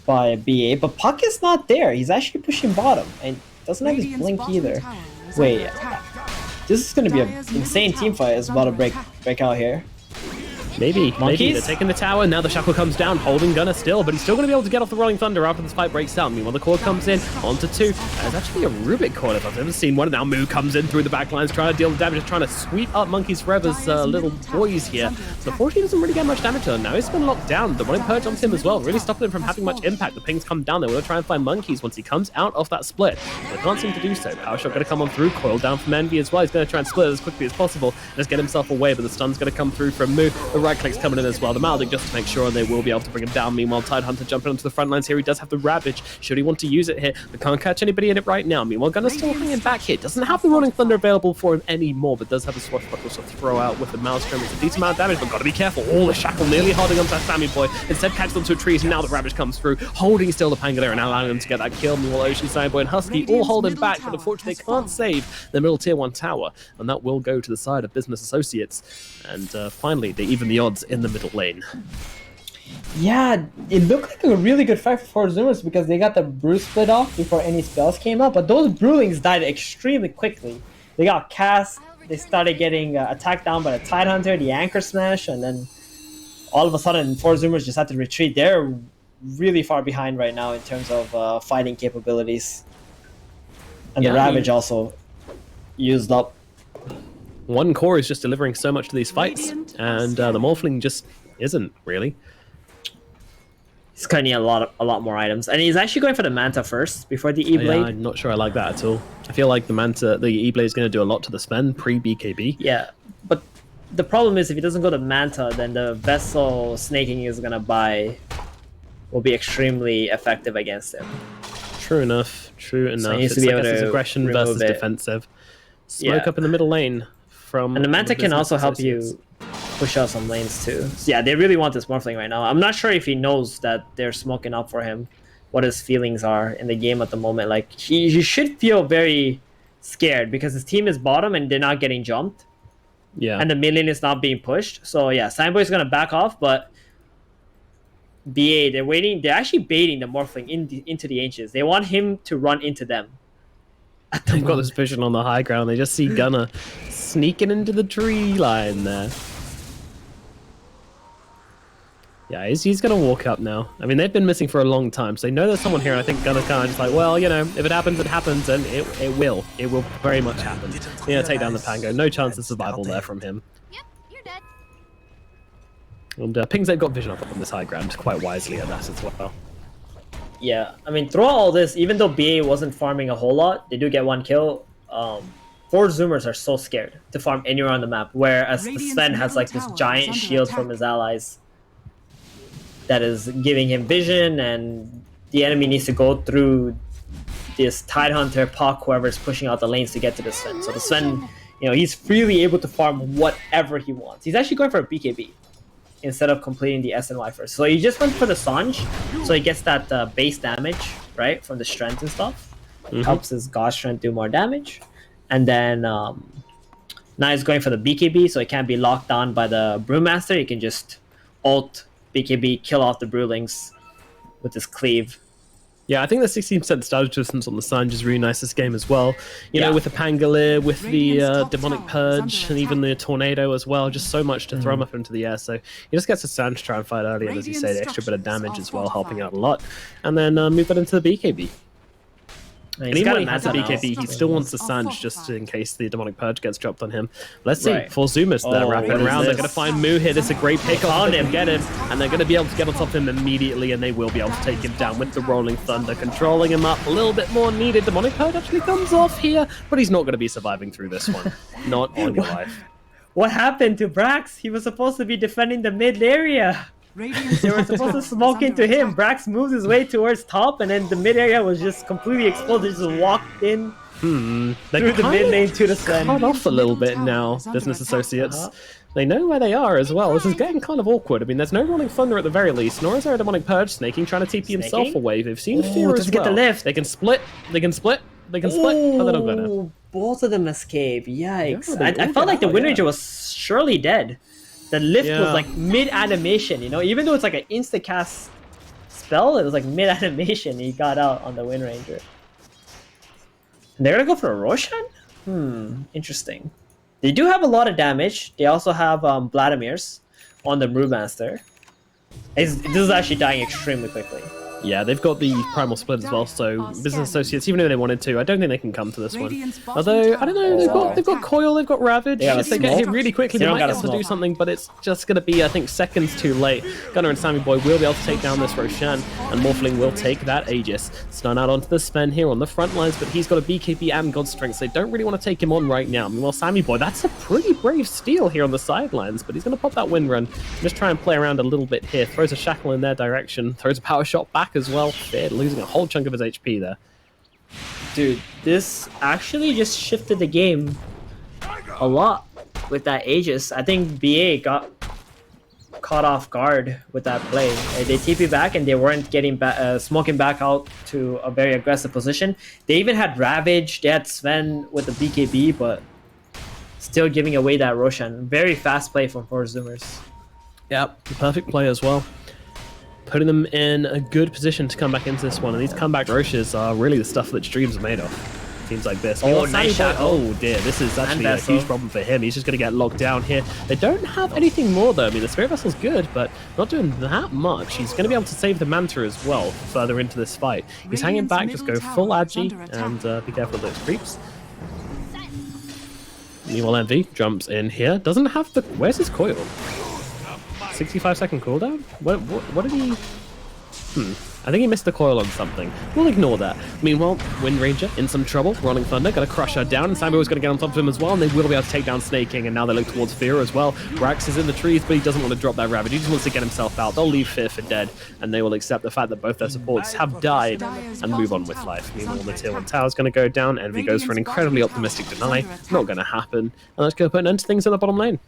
by BA, but Puck is not there. He's actually pushing bottom and doesn't have his Radiant's blink bottom either. tower is Wait, under attack. this is gonna be an Dire's insane middle team tower fight. is Is about to under break out here. Maybe they're Monkeys? taking the tower. Now the shackle comes down, holding Gunner still, but he's still going to be able to get off the Rolling Thunder after this fight breaks down. Meanwhile, the core comes in onto 2. There's actually a Rubik core if I've ever seen one. Now Moo comes in through the backlines, trying to deal the damage, trying to sweep up Monkeys Forever's little boys here. So unfortunately, he doesn't really get much damage to him. Now he's been locked down. The running purge onto him as well, really stopping him from having much impact. The pings come down. They will try and find Monkeys once he comes out of that split. They can't seem to do so. Power shot going to come on through. Coil down from Envy as well. He's going to try and split it as quickly as possible. Just get himself away, but the stun's going to come through from Moo. The right click's coming in as well. The Malding just to make sure, and they will be able to bring him down. Meanwhile, Tidehunter jumping onto the front lines here. He does have the Ravage. Should he want to use it here? But can't catch anybody in it right now. Meanwhile, Gunner's still hanging back here. Doesn't have the Rolling Thunder available for him anymore, but does have a Swashbuckle to throw out with the Maelstrom. It's a decent amount of damage, but got to be careful. All the shackle nearly holding onto that Sammy boy. Instead, catches onto a tree, and now the Ravage comes through, holding still the Pangolier and allowing him to get that kill. Meanwhile, Ocean, Sammy boy, and Husky all hold him back, but unfortunately, they can't save the middle tier 1 tower, and that will go to the side of Business Associates. And finally, they even the odds in the middle lane. Yeah, it looked like a really good fight for Zoomers because they got the brew split off before any spells came up, but those brewlings died extremely quickly. They got cast, they started getting attacked down by the Tidehunter, the Anchor Smash, and then all of a sudden 4 Zoomers just had to retreat. They're really far behind right now in terms of fighting capabilities. And Yeah, the I Ravage mean- also used up. One core is just delivering so much to these fights, and the Morphling just isn't, really. He's cutting a lot more items, and he's actually going for the Manta first before the E-Blade. Yeah, I'm not sure I like that at all. I feel like the E-Blade is going to do a lot to the Sven pre-BKB. Yeah, but the problem is if he doesn't go to Manta, then the Vessel snaking is gonna buy will be extremely effective against him. True enough. True enough. he needs It's to be like able this to aggression remove versus it. defensive. Smoke up in the middle lane from. And the Manta can business also help associates. you push out some lanes too. So yeah, they really want this Morphling right now. I'm not sure if he knows that they're smoking up for him, what his feelings are in the game at the moment. Like he should feel very scared because his team is bottom and they're not getting jumped. Yeah. And the mid lane is not being pushed. So yeah, Sandboy's gonna back off, but BA, they're waiting. They're actually baiting the Morphling into the Ancients. They want him to run into them. They've got this vision on the high ground. They just see Gunner sneaking into the tree line there. Yeah, he's going to walk up now. I mean, they've been missing for a long time, so they know there's someone here, and I think Gunner's kind of just like, well, you know, if it happens, it happens, and it will. It will very much happen. Yeah, take down the Pango. No chance of survival there from him. Yep, you're dead. And Pings, they've got vision up on this high ground quite wisely at that as well. Yeah, I mean, throughout all this, even though BA wasn't farming a whole lot, they do get one kill. 4 Zoomers are so scared to farm anywhere on the map, whereas Sven has like this giant shield from his allies that is giving him vision, and the enemy needs to go through this Tidehunter, Puck, whoever's pushing out the lanes to get to the Sven. So the Sven, you know, he's freely able to farm whatever he wants. He's actually going for a BKB instead of completing the SNY first. So he just went for the Sanj, so he gets that base damage, right, from the strength and stuff. Helps his God strength do more damage. And then now he's going for the BKB, so he can't be locked down by the Brewmaster. He can just ult BKB, kill off the Brewlings with his cleave. Yeah, I think the 16% starter distance on the Sanj is really nice this game as well. You know, with the Pangolier, with the Demonic Purge, and even the Tornado as well. Just so much to throw him up into the air. So he just gets a Sanj to try and fight early, and as you say, the extra bit of damage as well, helping out a lot. And then move that into the BKB. And even when he has a BKB, he still wants the Sanj just in case the Demonic Purge gets dropped on him. Let's see, 4 Zoomers there wrapping around. They're going to find Moo here. This is a great pick on him, get him, and they're going to be able to get on top of him immediately, and they will be able to take him down with the Rolling Thunder, controlling him up. A little bit more needed. Demonic Purge actually comes off here, but he's not going to be surviving through this one. Not on your life. What happened to Brax? He was supposed to be defending the mid area. They were supposed to smoke into him. Brax moves his way towards top, and then the mid area was just completely exploded. Just walked in through the mid lane to the Sven. Cut off a little bit now, business associates. They know where they are as well. This is getting kind of awkward. I mean, there's no Rolling Thunder at the very least, nor is there a Demonic Purge snaking trying to TP himself away. They've seen Fear as well. Get the lift. They can split. They can split. They can split. Oh, they're not gonna. Both of them escape. Yikes! Yeah, I felt like the Wind Ranger was surely dead. The lift was like mid-animation, you know? Even though it's like an insta-cast spell, it was like mid-animation. He got out on the Wind Ranger. And they're gonna go for a Roshan? Interesting. They do have a lot of damage. They also have Vladimir's on the Brewmaster. This is actually dying extremely quickly. Yeah, they've got the Primal Split as well, so Business Associates, even if they wanted to, I don't think they can come to this one. Although, I don't know, they've got Coil, they've got Ravage. If they get hit really quickly, they might be able to do something, but it's just going to be, I think, seconds too late. Gunner and Sammy Boy will be able to take down this Roshan, and Morphling will take that Aegis. Stun out onto the Sven here on the front lines, but he's got a BKB and God Strength, so they don't really want to take him on right now. Meanwhile, Sammy Boy, that's a pretty brave steal here on the sidelines, but he's going to pop that Wind Run, just try and play around a little bit here. Throws a Shackle in their direction, throws a Power Shot back as well. Fair, losing a whole chunk of his HP there. Dude, this actually just shifted the game a lot with that Aegis. I think BA got caught off guard with that play. They TP back and they weren't getting smoking back out to a very aggressive position. They even had Ravage, they had Sven with the BKB, but still giving away that Roshan. Very fast play from 4 Zoomers. Yep, the perfect play as well. Putting them in a good position to come back into this one, and these comeback Roshes are really the stuff that Dreams are made of. Teams like this. Oh, nice shot. Oh dear, this is actually a huge problem for him. He's just going to get locked down here. They don't have anything more though. I mean, the Spirit Vessel's good, but not doing that much. He's going to be able to save the Manta as well further into this fight. He's hanging back, just go full Agi, and be careful of those creeps. Meanwhile, Envy jumps in here. Doesn't have the... Where's his coil? 65-second cooldown? What did he... I think he missed the coil on something. We'll ignore that. Meanwhile, Wind Ranger in some trouble. Rolling Thunder gonna crush her down, and Sambo's gonna get on top of him as well, and they will be able to take down Snake King, and now they look towards Fear as well. Brax is in the trees, but he doesn't want to drop that Ravage. He just wants to get himself out. They'll leave Fear for dead, and they will accept the fact that both their supports have died and move on with life. Meanwhile, the tier 1 tower is gonna go down. Envy goes for an incredibly optimistic deny. Not gonna happen. And let's go put an end to things in the bottom lane.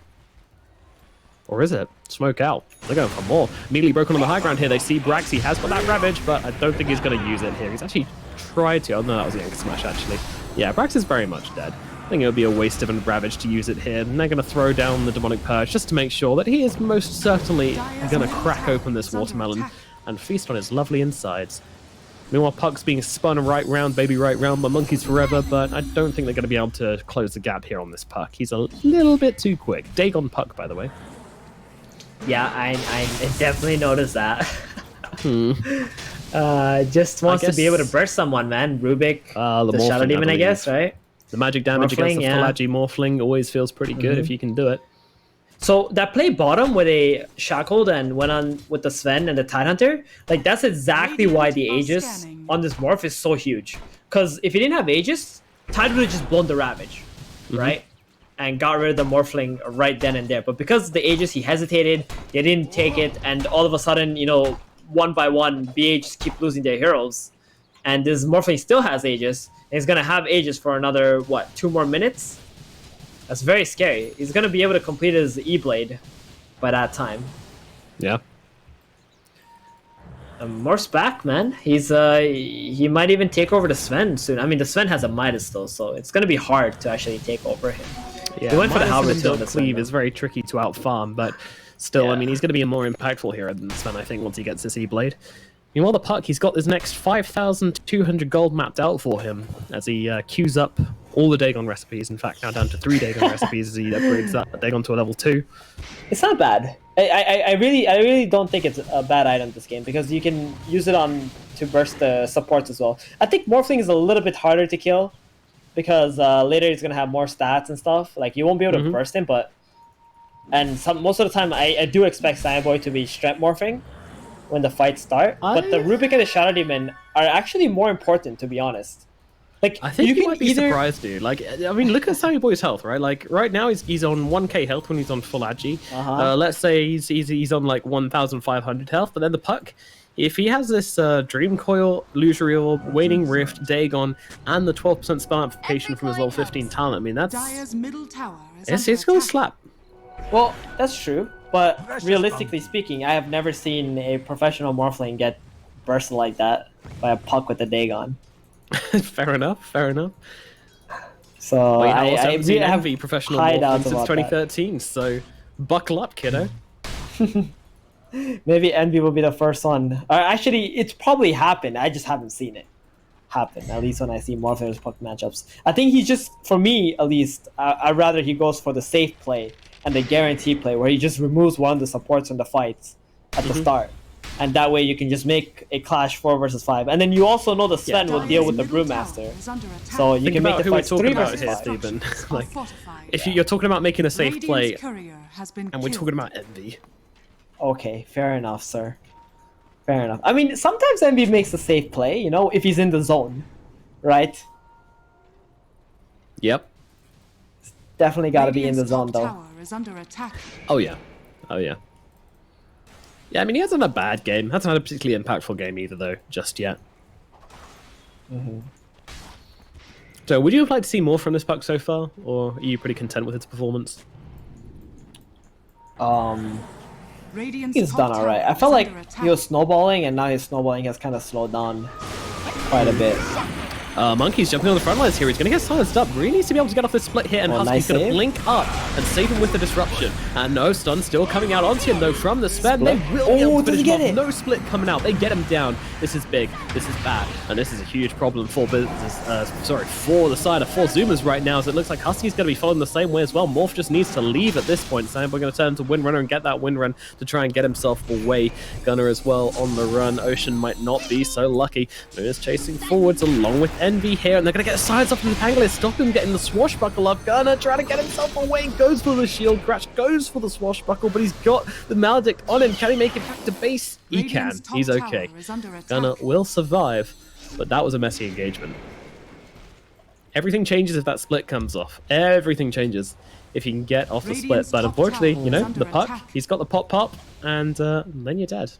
Or is it? Smoke out. They're going for more. Immediately broken on the high ground here. They see Brax. He has got that Ravage, but I don't think he's going to use it here. He's actually tried to. Oh, no, that was a Yank Smash, actually. Yeah, Brax is very much dead. I think it would be a waste of a Ravage to use it here. And they're going to throw down the Demonic Purge just to make sure that he is most certainly going to crack open this watermelon and feast on his lovely insides. Meanwhile, Puck's being spun right round, baby right round by Monkeys Forever, but I don't think they're going to be able to close the gap here on this Puck. He's a little bit too quick. Dagon Puck, by the way. Yeah, I definitely noticed that. Just wants to be able to burst someone, man. Rubik, the Shadow Demon, I guess, right? The magic damage against the Falaji Morphling always feels pretty good if you can do it. So that play bottom where they shackled and went on with the Sven and the Tidehunter, like that's exactly why the Aegis on this Morph is so huge. Because if he didn't have Aegis, Tide would have just blown the Ravage, right? And got rid of the Morphling right then and there. But because of the Aegis, he hesitated, they didn't take it, and all of a sudden, you know, one by one, BA just keep losing their heroes. And this Morphling still has Aegis, and he's going to have Aegis for another, what, 2 more minutes? That's very scary. He's going to be able to complete his E-Blade by that time. Yeah. Morph's back, man. He's he might even take over the Sven soon. I mean, the Sven has a Midas though, so it's going to be hard to actually take over him. Yeah, he went for the Midas Halberd and Cleave is very tricky to outfarm, but still, I mean, he's going to be a more impactful hero than Sven, I think, once he gets this E-Blade. Meanwhile, the Puck, he's got this next 5,200 gold mapped out for him as he queues up all the Dagon recipes. In fact, now down to 3 Dagon recipes as he upgrades that Dagon to a level 2. It's not bad. I really don't think it's a bad item this game because you can use it on to burst the supports as well. I think Morphling is a little bit harder to kill because later he's gonna have more stats and stuff. Like you won't be able to burst him, but most of the time I do expect Cyborg to be strength morphing when the fights start. But the Rubik and the Shadow Demon are actually more important, to be honest. Like I think you might be either... surprised, dude. Like, I mean, look at Sammy Boy's health, right? Like, right now he's on 1k health when he's on full agi. Let's say he's on like 1,500 health, but then the Puck, if he has this Dream Coil, Illusory Orb, Waning Rift, Dagon, and the 12% spell amplification from his level 15 talent, I mean, that's it's gonna slap. Well, that's true, but realistically speaking, I have never seen a professional Morphling get bursted like that by a Puck with a Dagon. Fair enough, fair enough. So well, you know, I haven't seen Envy professional Morphling since 2013, that. So buckle up, kiddo. Maybe Envy will be the first one. Actually, it's probably happened. I just haven't seen it happen, at least when I see Morphling versus Puck matchups. I think he's just, for me at least, I'd rather he goes for the safe play and the guarantee play where he just removes one of the supports from the fights at the start. And that way you can just make a clash 4 versus 5. And then you also know the Sven will deal with the Brewmaster. So you can make the fight 3 versus 5. Steven. Like, if you're talking about making a safe play, and we're talking about Envy. Okay, fair enough, sir. Fair enough. I mean, sometimes Envy makes a safe play, you know, if he's in the zone. Right? Yep. Definitely got to be in the zone, though. Oh, yeah. Oh, yeah. Yeah, I mean, he hasn't had a bad game. Hasn't had a particularly impactful game either, though, just yet. So, would you have liked to see more from this Puck so far, or are you pretty content with its performance? He's done alright. I felt like he was snowballing, and now his snowballing has kind of slowed down quite a bit. Monkey's jumping on the front lines here. He's going to get silenced up. Really needs to be able to get off this split hit, and Husky's going to blink up and save him with the disruption. And no stun still coming out onto him, though, from the Sven. They will be able to finish him off. No split coming out. They get him down. This is big. This is bad. And this is a huge problem for the side of 4 Zoomers right now, as it looks like Husky's going to be following the same way as well. Morph just needs to leave at this point. So we're going to turn to Windrunner and get that Windrun to try and get himself away. Gunner as well on the run. Ocean might not be so lucky. Moon is chasing forwards along with Envy here, and they're going to get sides off from the Pangolin, stop him getting the swashbuckle up. Gunner trying to get himself away, goes for the shield crash, goes for the swashbuckle, but he's got the Maledict on him. Can he make it back to base? He can. He's okay. Gunner will survive, but that was a messy engagement. Everything changes if that split comes off. Everything changes if he can get off the split. But unfortunately, you know, the puck, he's got the pop, and then you're dead.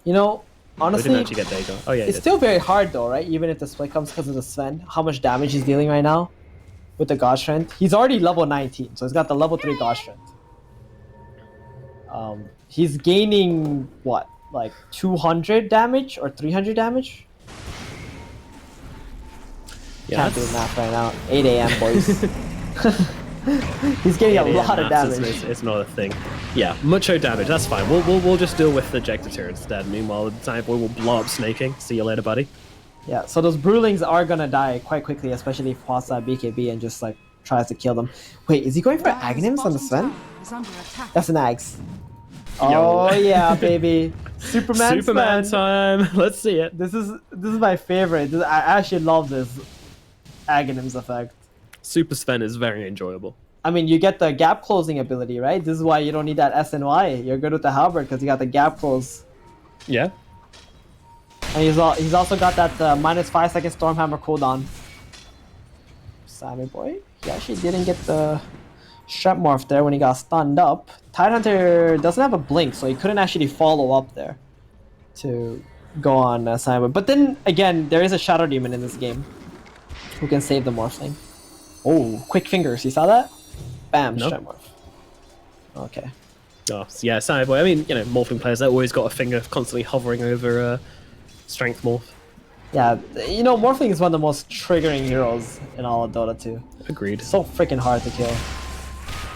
You know, honestly, didn't actually get Dagon. Oh, yeah, it's still very hard though, right? Even if the split comes because of the Sven, how much damage he's dealing right now with the God Strength. He's already level 19, so he's got the level 3 God Strength. He's gaining, what, like 200 damage or 300 damage? Yeah, can't do math right now. 8 a.m. boys. He's getting a lot of damage. It's not a thing. Yeah, mucho damage. That's fine. We'll just deal with the Ejector instead. Meanwhile, the Giant Boy will blow up snaking. See you later, buddy. Yeah. So those Brewlings are gonna die quite quickly, especially if Hwasa BKB and just like tries to kill them. Wait, is he going for Aghanims on the Sven? That's an Aghs. Oh yeah, baby. Superman time. Let's see it. This is my favorite. I actually love this Aghanims effect. Super Sven is very enjoyable. I mean, you get the gap closing ability, right? This is why you don't need that SNY. You're good with the halberd because you got the gap close. Yeah. And he's also got that -5 second Stormhammer cooldown. Sammy Boy, he actually didn't get the Strep Morph there when he got stunned up. Tidehunter doesn't have a blink, so he couldn't actually follow up there to go on Sammy Boy. But then again, there is a Shadow Demon in this game who can save the Morphling. Oh, quick fingers! You saw that? Bam, nope. Strep Morph. Okay. Oh, yeah, Sammy Boy. I mean, you know, Morphling players, they've always got a finger constantly hovering over Strength Morph. Yeah, you know, Morphling is one of the most triggering heroes in all of Dota 2. Agreed. So freaking hard to kill.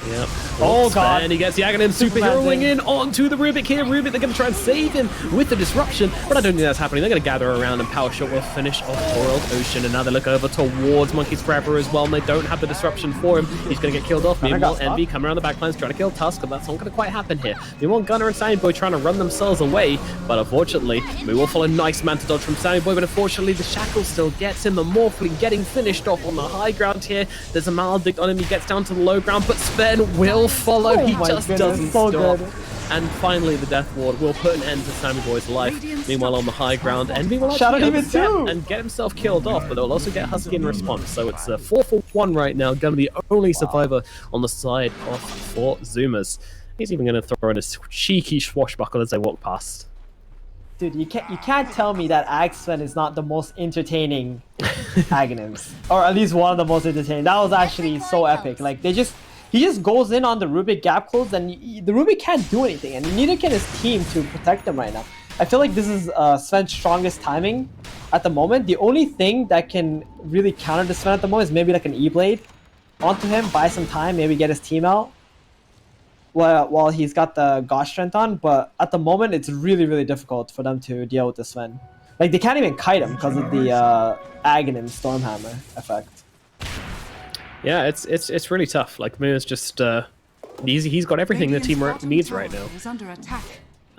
Yep. Oh god. And he gets the Aghanim superheroing in onto the Rubik here. Rubik, they're going to try and save him with the disruption, but I don't think that's happening. They're going to gather around and Power Shot will finish off World Ocean. And now they look over towards Monkeys Forever as well, and they don't have the disruption for him. He's going to get killed off. Meanwhile, Envy coming around the backlines trying to kill Tusk, but that's not going to quite happen here. Meanwhile, Gunner and Sammy Boy trying to run themselves away, but unfortunately, we will follow nice Manta Dodge from Sammy Boy, but unfortunately, the Shackle still gets him. The Morphling getting finished off on the high ground here. There's a Maledict on him. He gets down to the low ground, but Sven will follow. He just doesn't stop. Good. And finally, the Death Ward will put an end to Sammy Boy's life. Meanwhile, on the high ground, Envy will actually overstep and get himself killed off, but they'll also get Husky in response. So it's 4-for-1 right now. Gonna be the only survivor on the side of Fort Zumas. He's even going to throw in a cheeky swashbuckle as they walk past. Dude, you can't tell me that Sven is not the most entertaining Aghanims, or at least one of the most entertaining. That was actually so epic. Like he just goes in on the Rubik gap close, and the Rubik can't do anything, and neither can his team to protect him right now. I feel like this is Sven's strongest timing at the moment. The only thing that can really counter the Sven at the moment is maybe like an E-Blade onto him, buy some time, maybe get his team out while he's got the God Strength on. But at the moment, it's really, really difficult for them to deal with the Sven. Like, they can't even kite him because of the Aghanim Stormhammer effect. Yeah, it's really tough. Like, Moon's just he's got everything the team needs right now.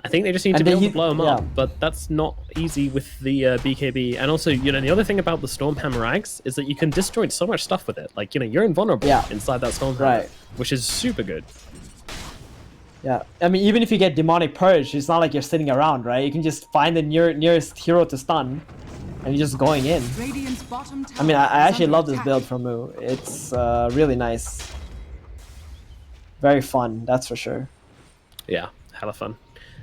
I think they just need to be able to blow him up, but that's not easy with the BKB. And also, you know, the other thing about the Stormhammer Aghs is that you can disjoint so much stuff with it. Like, you know, you're invulnerable inside that Stormhammer, which is super good. Yeah, I mean, even if you get Demonic Purge, it's not like you're sitting around, right? You can just find the nearest hero to stun, and you're just going in. I mean, I actually love this build from Moo. It's really nice. Very fun, that's for sure. Yeah, hella fun.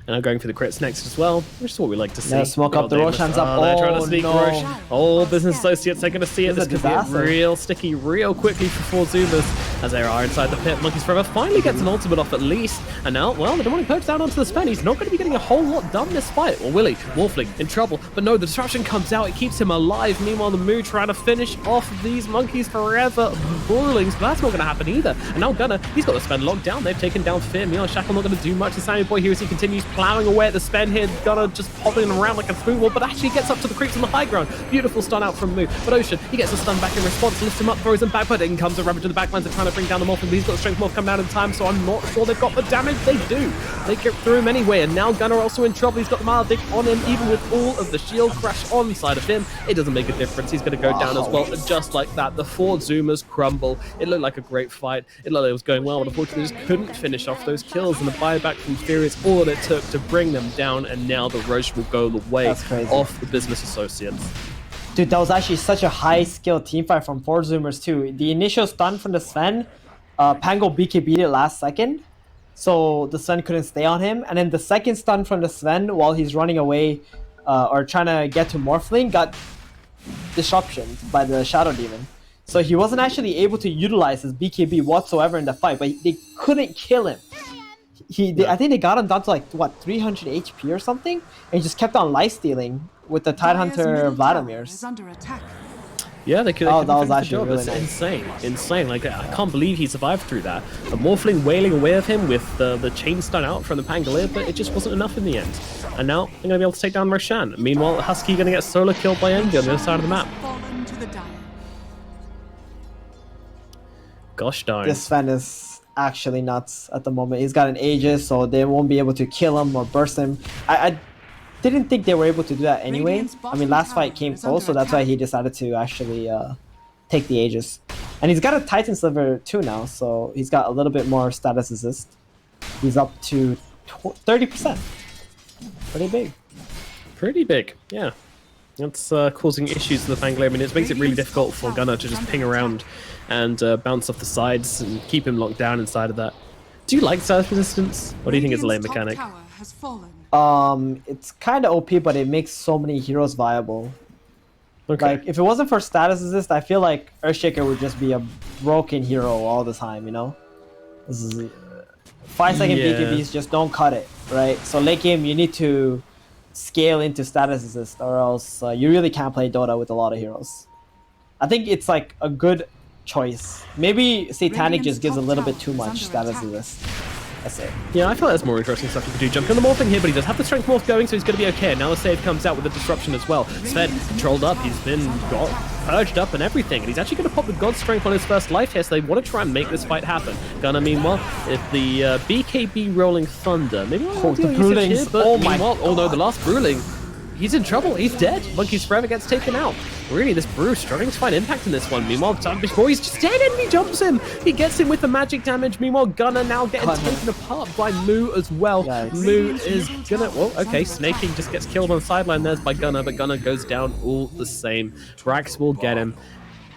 And I'm going for the crits next as well, which is what we like to see. Yeah, smoke up the Roshan's up. They're trying to sneak Rosh. All business associates, they're going to see it. This could get real sticky real quickly for Zumas as they are inside the pit. Monkeys Forever finally gets an ultimate off at least. And now, well, the Demonic Purge down onto the Sven. He's not going to be getting a whole lot done this fight. Or will he? Wolfling in trouble. But no, the disruption comes out. It keeps him alive. Meanwhile, the Moo trying to finish off these Monkeys Forever Brewlings. But that's not going to happen either. And now Gunner, he's got the Sven locked down. They've taken down Fear. Meanwhile, Shackle not going to do much to Sammy Boy here as he continues plowing away at the Sven here. Gunner just popping around like a spoonball, but actually gets up to the creeps on the high ground. Beautiful stun out from Moo. But Ocean, he gets a stun back in response, lifts him up, throws him back, but in comes a rabbit to the backlines. They're trying to to bring down the Morph, but he's got the Strength Morph come down in time, so I'm not sure they've got the damage. They do. They get through him anyway, and now Gunnar also in trouble. He's got the Maledict on him, even with all of the shield crash on side of him. It doesn't make a difference. He's going to go down as well, and just like that, the 4 Zoomers crumble. It looked like a great fight. It looked like it was going well, but unfortunately just couldn't finish off those kills, and the buyback from Fury is all that it took to bring them down, and now the Roche will go the way of the Business Associates. Dude, that was actually such a high-skill teamfight from 4 Zoomers too. The initial stun from the Sven, Pango BKB'd it last second, so the Sven couldn't stay on him. And then the second stun from the Sven while he's running away or trying to get to Morphling got disruptioned by the Shadow Demon. So he wasn't actually able to utilize his BKB whatsoever in the fight, but they couldn't kill him. I think they got him down to like, what, 300 HP or something? And he just kept on lifestealing with the Tidehunter Vladimirs. Yeah, they could. That was actually really it's nice. insane. Like, I can't believe he survived through that. A Morphling wailing away of him with the chain stun out from the Pangolier, but it just wasn't enough in the end. And now they're going to be able to take down Roshan. Meanwhile, Husky going to get solo killed by Envy on the other side of the map. Gosh darn. This Sven is actually nuts at the moment. He's got an Aegis, so they won't be able to kill him or burst him. I didn't think they were able to do that anyway. I mean, last fight came close, so that's why he decided to actually take the Aegis. And he's got a Titan Sliver too now, so he's got a little bit more status assist. He's up to 30%. Pretty big. Pretty big, yeah. That's causing issues to the Pangolier. I mean, it makes it really difficult for Gunnar to just ping around and bounce off the sides and keep him locked down inside of that. Do you like status resistance? Or do you think it's a lame mechanic? It's kind of OP, but it makes so many heroes viable. Okay. Like, if it wasn't for status assist, I feel like Earthshaker would just be a broken hero all the time, you know? This is 5-second BKBs just don't cut it, right? So late game, you need to scale into status assist, or else you really can't play Dota with a lot of heroes. I think it's like a good choice. Maybe Satanic just gives a little bit too much status assist. That's it. Yeah, I feel like there's more interesting stuff you could do. Jump in the Morphing here, but he does have the Strength Morph going, so he's going to be okay. Now the save comes out with the disruption as well. Sven controlled up, he's been purged up and everything, and he's actually going to pop the God Strength on his first life here, so they want to try and make this fight happen. Gunnar, meanwhile, if the BKB Rolling Thunder, maybe not the Brulings. here, but Oh my meanwhile, God. oh no, the last Bruling, he's in trouble, he's dead. Monkey's Forever gets taken out. Really, this Brew struggling to find impact in this one. Meanwhile, before he's just dead, Envy jumps him. He gets him with the magic damage. Meanwhile, Gunnar now getting taken apart by Moo as well. Yikes. Moo is gonna, well, okay, Snaking just gets killed on the sideline. There's by Gunnar, but Gunnar goes down all the same. Brax will get him.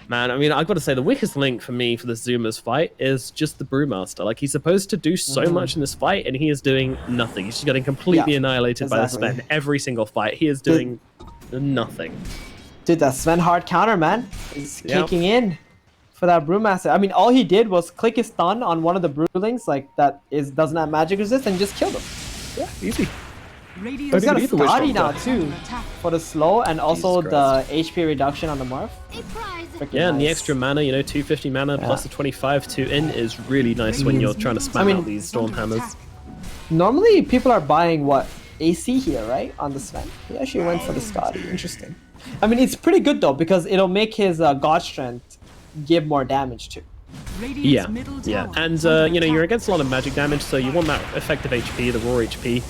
Man, I mean, I've got to say, the weakest link for me for the Zoomers fight is just the Brewmaster. Like, he's supposed to do so much in this fight, and he is doing nothing. He's just getting completely annihilated by the Sven. Every single fight, he is doing nothing. Dude, that Sven hard counter, man, is kicking in for that Brewmaster. I mean, all he did was click his stun on one of the Brewlings, like, that doesn't have magic resist, and just killed him. Yeah, easy. He's got a Scotty now, too, for the slow, and also the HP reduction on the Morph. Yeah, and the extra mana, you know, 250 mana plus the 25 to in is really nice when you're trying to spam out these Storm Hammers. Normally, people are buying, what, AC here, right, on the Sven? He actually went for the Scotty. Interesting. I mean, it's pretty good, though, because it'll make his God Strength give more damage, too. Yeah, and you know, you're against a lot of magic damage, so you want that effective HP, the raw HP,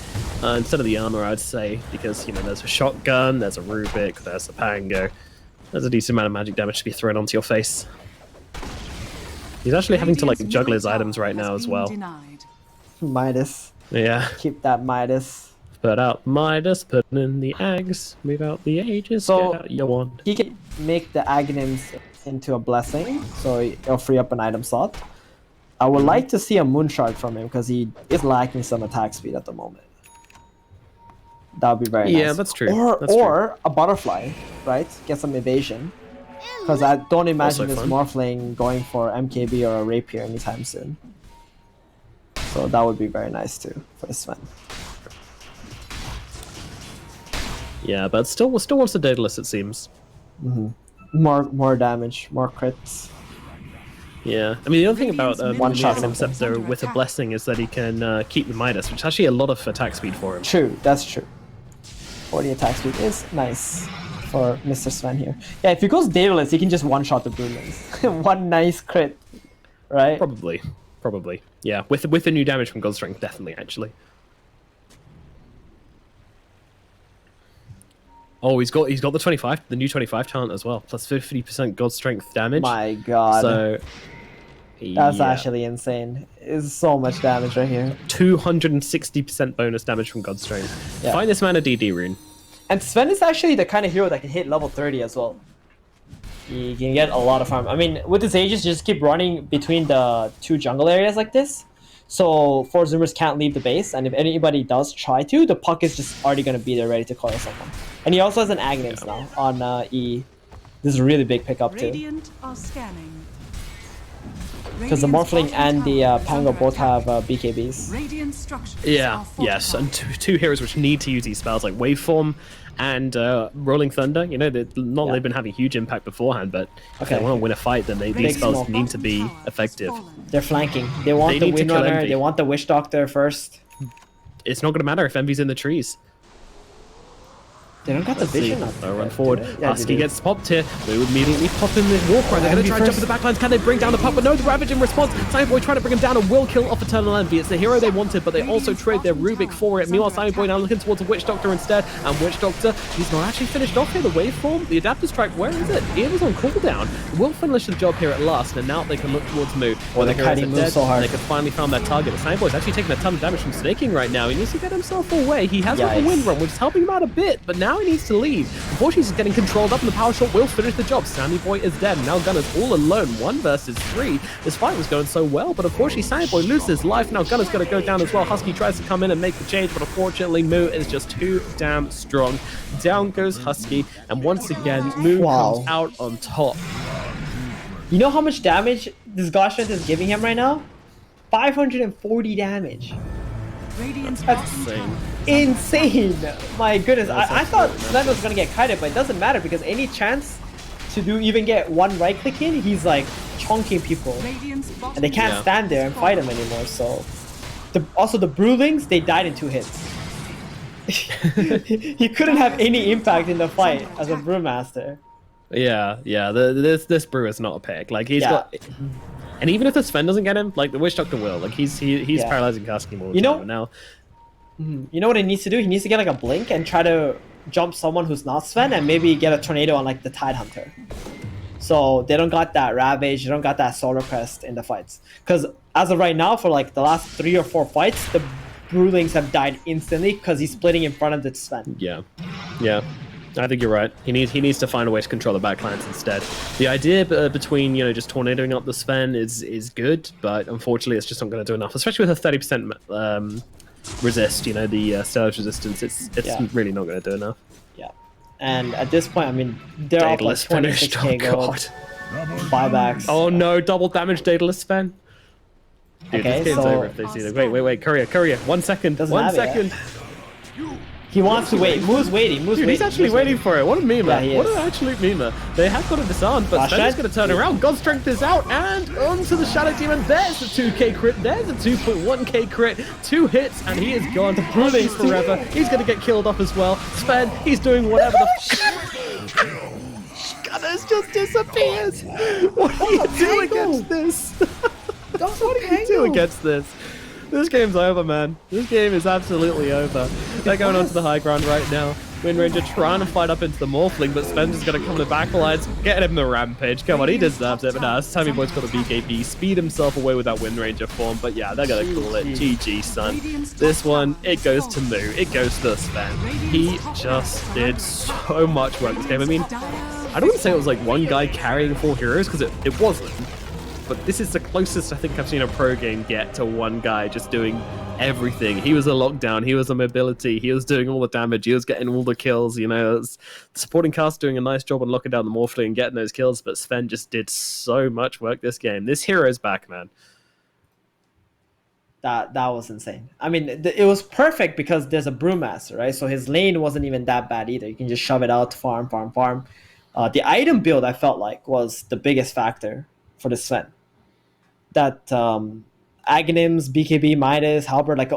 instead of the armor, I'd say, because, you know, there's a shotgun, there's a Rubik, there's a Pango, there's a decent amount of magic damage to be thrown onto your face. He's actually having to, like, juggle his items right now as well. Midas. Yeah. Keep that Midas. Put out Midas, put in the Ags, move out the Aegis, so get out your wand. He can make the Aghanims into a Blessing, so it'll free up an item slot. I would like to see a Moonshard from him, because he is lacking some attack speed at the moment. That would be very nice. Yeah, that's true. Or a Butterfly, right? Get some evasion. Because I don't imagine this Morphling going for MKB or a Rapier anytime soon. So that would be very nice too, for this one. Yeah, but still wants a Daedalus, it seems. More damage, more crits. Yeah, I mean, the other thing about One-shot Aghanim Scepter with a Blessing is that he can keep the Midas, which is actually a lot of attack speed for him. True, that's true. 40 attack speed is nice for Mr. Sven here. Yeah, if he goes Daedalus, he can just one-shot the Brumans. One nice crit. right? Probably. Yeah, with the new damage from God Strength, definitely actually. Oh, he's got the new 25 talent as well, plus 50% God Strength damage. My God. So That's yeah, actually insane. It's so much damage right here. 260% bonus damage from God Strength. Yeah. Find this man a DD rune. And Sven is actually the kind of hero that can hit level 30 as well. He can get a lot of farm. I mean, with his Aegis, just keep running between the two jungle areas like this. So 4 Zoomers can't leave the base, and if anybody does try to, the puck is just already going to be there ready to coil someone. And he also has an Aghanim's now on E. This is a really big pickup too. Radiant are scanning. Because the Morphling and the Pango both have BKBs. Radiant structures Yeah, are yes, fortified. and two heroes which need to use these spells like Waveform and Rolling Thunder. You know, they've been having huge impact beforehand, but if they want to win a fight, then these spells smoke. need to be effective. They're flanking. They want They the need to kill Windrunner. Envy. They want the Witch Doctor first. It's not going to matter if Envy's in the trees. They don't got the vision up. They'll run forward. Yeah, Husky gets popped here. They would immediately pop in the Warcry. They're going to try and jump to the backlines. Can they bring down the puck? But no, the Ravage in response. Simon Boy trying to bring him down and will kill off Eternal Envy. It's the hero they wanted, but they also trade their Rubik for it. Meanwhile, Simon Boy now looking towards a Witch Doctor instead. And Witch Doctor, he's not actually finished off here. The Waveform, the Adaptive Strike, where is it? It was on cooldown. Will finish the job here at last, and now they can look towards Moo. Well, they're kiting Moo so hard. They can finally find their target. But Simon Boy's actually taking a ton of damage from snaking right now. He needs to get himself away. He has like a wind run, which is helping him out a bit, but now he needs to leave. Unfortunately, he's getting controlled up, and the power shot will finish the job. Sammy Boy is dead. Now Gunner's all alone, 1 versus 3. This fight was going so well, but unfortunately, Sammy Boy loses his life. Now Gunner's going to go down as well. Husky tries to come in and make the change, but unfortunately, Moo is just too damn strong. Down goes Husky, and once again, Moo comes out on top. You know how much damage this God Strength is giving him right now? 540 damage. That's Insane. My goodness. I thought Sven was going to get kited, but it doesn't matter because any chance to even get one right click in, he's like chunking people. And they can't stand there and fight him anymore. So also the Brewlings, they died in 2 hits. He couldn't have any impact in the fight as a Brewmaster. Yeah. This Brew is not a pick. Like he's got, and even if the Sven doesn't get him, like the Witch Doctor will. Like he's paralyzing Husky more. Now. You know what he needs to do? He needs to get like a blink and try to jump someone who's not Sven and maybe get a tornado on like the Tide Hunter. So they don't got that Ravage, they don't got that Solar Crest in the fights. Because as of right now, for like the last 3 or 4 fights, the Brewlings have died instantly because he's splitting in front of the Sven. Yeah. I think you're right. He needs to find a way to control the backlines instead. The idea between just tornadoing up the Sven is good, but unfortunately it's just not going to do enough, especially with a 30% resist. The Stella's resistance. It's really not going to do enough. Yeah, and at this point, I mean, they're up like 26k gold, buybacks. Oh no, double damage Daedalus Sven. Dude, this game's over if they see that. Wait, Courier, 1 second. One second. He wants to wait. Moo's waiting. He's actually waiting for it. What a memer. Yeah, what an absolute memer. They have got it disarmed, but Sven's going to turn around. God Strength is out, and onto the Shadow Demon. There's the 2k crit. There's the 2.1k crit. 2 hits, and he is gone. The Brewlings forever. He's going to get killed off as well. Sven, he's doing whatever the Gunners just disappears. What do you do against this? What do you do against this? This game's over, man. This game is absolutely over. They're going onto the high ground right now. Wind Ranger trying to fight up into the Morphling, but Spencer's going to come to the back lines, get him the Rampage. Come on, he deserves it, but now Sammy Boy's got a BKB, speed himself away with that Wind Ranger form, but yeah, they're going to call it GG, son. This one, it goes to Moo. It goes to Sven. He just did so much work this game. I mean, I don't want to say it was like one guy carrying 4 heroes, because it wasn't. But this is the closest I think I've seen a pro game get to one guy just doing everything. He was a lockdown, he was a mobility, he was doing all the damage, he was getting all the kills, the supporting cast doing a nice job on locking down the Morphling and getting those kills, but Sven just did so much work this game. This hero's back, man. That was insane. I mean, it was perfect because there's a Brewmaster, right? So his lane wasn't even that bad either. You can just shove it out, farm. The item build, I felt like, was the biggest factor for the Sven. That Aghanims, BKB, Midas, Halberd, like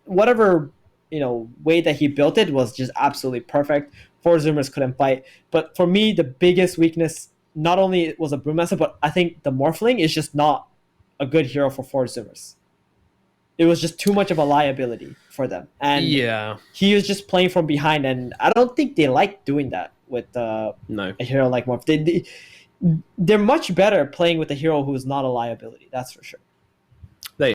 whatever way that he built it was just absolutely perfect. 4 Zoomers couldn't fight. But for me, the biggest weakness not only was a Brewmaster, but I think the Morphling is just not a good hero for 4 Zoomers. It was just too much of a liability for them, and Yeah. he was just playing from behind, and I don't think they like doing that with No. a hero like Morph. They're much better playing with a hero who is not a liability. That's for sure.